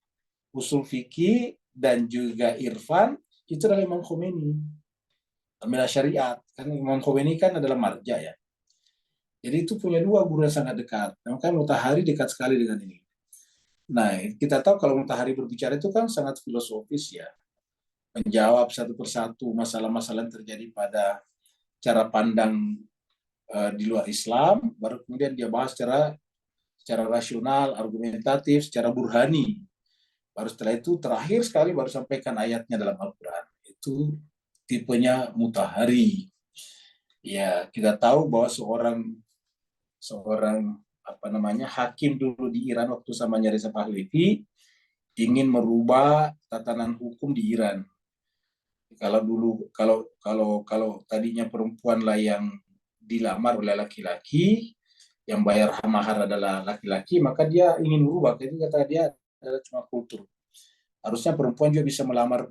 usul fikih, dan juga irfan itu adalah Imam Khomeini. Amil syariat, kan Imam Khomeini kan adalah marja ya. Jadi itu punya dua guru yang sangat dekat. Nah, makanya Mutahari dekat sekali dengan ini. Nah, kita tahu kalau Mutahari berbicara itu kan sangat filosofis ya. Menjawab satu persatu masalah-masalah yang terjadi pada cara pandang di luar Islam, baru kemudian dia bahas secara rasional, argumentatif, secara burhani. Baru setelah itu terakhir sekali baru sampaikan ayatnya dalam Al-Quran. Itu tipenya Mutahari. Ya, kita tahu bahwa seorang hakim dulu di Iran waktu zamanya Reza Pahlavi ingin merubah tatanan hukum di Iran. Kalau tadinya perempuan lah yang dilamar oleh laki-laki, yang bayar mahar adalah laki-laki, maka dia ingin merubah. Jadi kata dia adalah cuma kultur. Harusnya perempuan juga bisa melamar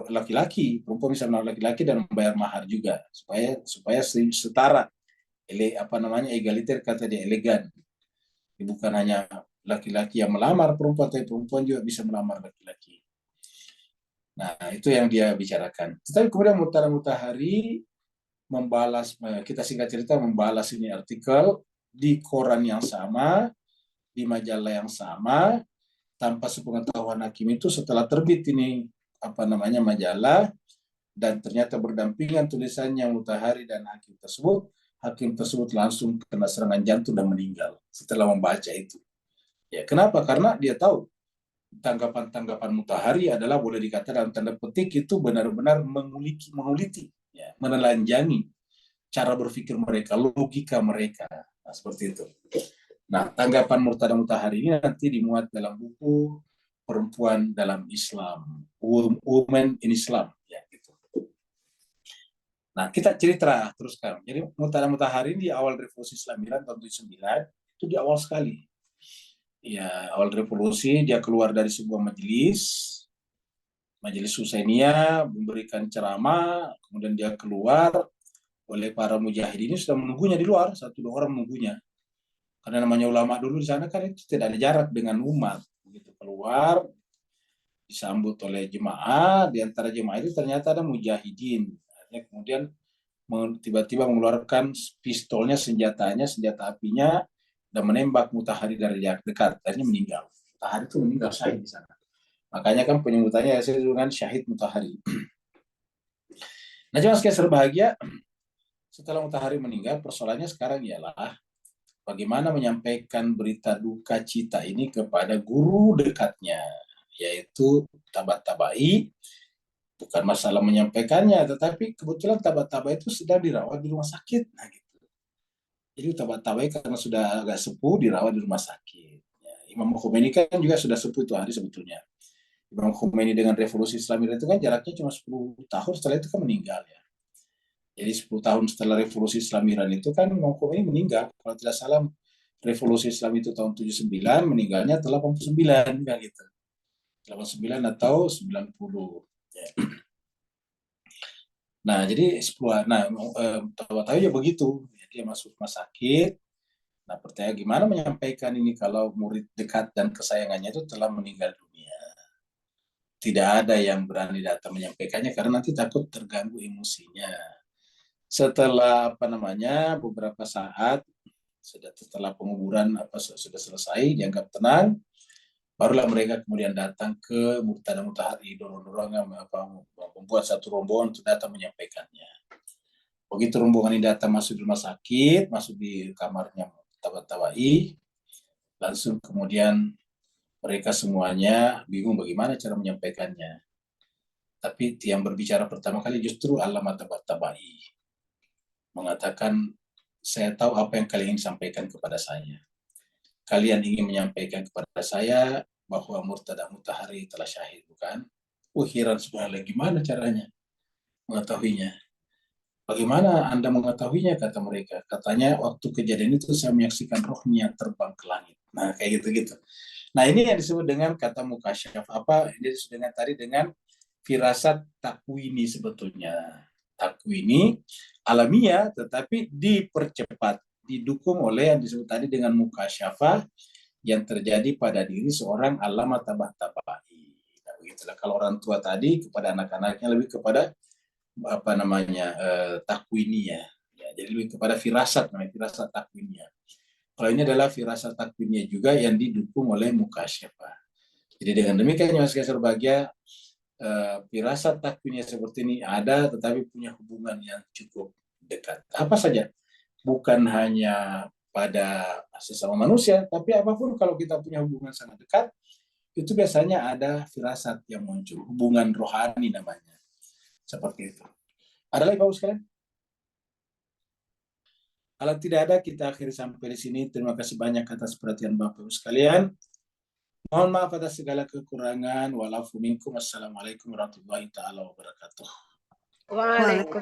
laki-laki, perempuan bisa melamar laki-laki dan membayar mahar juga supaya setara, egaliter kata dia, elegan. Bukan hanya laki-laki yang melamar perempuan, tapi perempuan juga bisa melamar laki-laki. Nah, itu yang dia bicarakan. Tetapi kemudian Mutahari membalas, kita singkat cerita, membalas ini artikel di koran yang sama, di majalah yang sama, tanpa sepengetahuan hakim itu setelah terbit ini majalah, dan ternyata berdampingan tulisannya Mutahari dan hakim tersebut langsung kena serangan jantung dan meninggal setelah membaca itu. Ya, kenapa? Karena dia tahu tanggapan Mutahari adalah boleh dikatakan dalam tanda petik itu benar-benar menguliti, ya, menelanjangi cara berpikir mereka, logika mereka. Nah, seperti itu. Nah, tanggapan Murtada Mutahari ini nanti dimuat dalam buku Perempuan dalam Islam, Women in Islam, ya gitu. Nah, kita cerita teruskan. Jadi Murtada Mutahari di awal revolusi Islam Iran tahun 79 itu di awal sekali. Ya, awal revolusi dia keluar dari sebuah majelis Husainiyah, memberikan ceramah, kemudian dia keluar oleh para mujahidin ini sudah menunggunya di luar, 1-2 orang menunggunya. Karena namanya ulama dulu di sana kan itu tidak ada jarak dengan umat. Begitu keluar, disambut oleh jemaah, di antara jemaah itu ternyata ada mujahidin. Kemudian tiba-tiba mengeluarkan pistolnya, senjata apinya, dan menembak Mutahari dari jarak dekat. Akhirnya meninggal. Mutahari itu meninggal syahid di sana. Makanya kan penyebutannya dengan syahid Mutahari. Nah, jemaah sekalian berbahagia, setelah Mutahari meninggal, persoalannya sekarang ialah bagaimana menyampaikan berita duka cita ini kepada guru dekatnya, yaitu Tabatabai. Bukan masalah menyampaikannya, tetapi kebetulan Tabatabai itu sedang dirawat di rumah sakit. Nah, gitu. Jadi Tabatabai karena sudah agak sepuh dirawat di rumah sakit. Ya, Imam Khomeini kan juga sudah sepuh itu hari sebetulnya. Imam Khomeini dengan revolusi Islam itu kan jaraknya cuma 10 tahun, setelah itu kan meninggal ya. Jadi 10 tahun setelah revolusi Islam Iran itu kan Imam Khomeini meninggal. Kalau tidak salah revolusi Islam itu tahun 79, meninggalnya tahun 89 kan gitu. 89 atau 90. Ya. Nah, jadi tahu ya begitu. Dia masuk rumah sakit. Nah, pertanyaan gimana menyampaikan ini kalau murid dekat dan kesayangannya itu telah meninggal dunia. Tidak ada yang berani datang menyampaikannya karena nanti takut terganggu emosinya. Setelah beberapa saat setelah penguburan sudah selesai, dianggap tenang, barulah mereka kemudian datang ke Murtada Mutahari, dorong-dorongan membuat satu rombongan untuk datang menyampaikannya. Begitu rombongan ini datang masuk di rumah sakit, masuk di kamarnya Tabatabai, langsung kemudian mereka semuanya bingung bagaimana cara menyampaikannya. Tapi yang berbicara pertama kali justru Allamah Tabatabai. Mengatakan, saya tahu apa yang kalian ingin sampaikan kepada saya. Kalian ingin menyampaikan kepada saya bahwa Murtada Mutahari telah syahid, bukan? Heran subhanallah, gimana caranya mengetahuinya? Bagaimana Anda mengetahuinya, kata mereka. Katanya waktu kejadian itu saya menyaksikan rohnya terbang ke langit. Nah, kayak gitu-gitu. Nah, ini yang disebut dengan kata mukasyaf. Apa ini disebut dengan tadi dengan firasat takwini sebetulnya. Takwini alamiah tetapi dipercepat, didukung oleh yang disebut tadi dengan mukasyafah yang terjadi pada diri seorang Allamah Tabatabai. Nah, begitulah kalau orang tua tadi kepada anak-anaknya lebih kepada takwiniyah. Ya, jadi lebih kepada firasat, namanya firasat takwiniyah. Kalau ini adalah firasat takwiniyah juga yang didukung oleh mukasyafah. Jadi dengan demikian yang saya berbahagia, firasat takwiniyah seperti ini ada, tetapi punya hubungan yang cukup dekat. Apa saja? Bukan hanya pada sesama manusia, tapi apapun kalau kita punya hubungan sangat dekat, itu biasanya ada firasat yang muncul, hubungan rohani namanya. Seperti itu. Ada lagi Bapak sekalian? Kalau tidak ada, kita akhiri sampai di sini. Terima kasih banyak atas perhatian Bapak sekalian. Mohon maaf atas segala kekurangan. Walafu minkum. Assalamualaikum warahmatullahi taala wabarakatuh. Waalaikumsalam.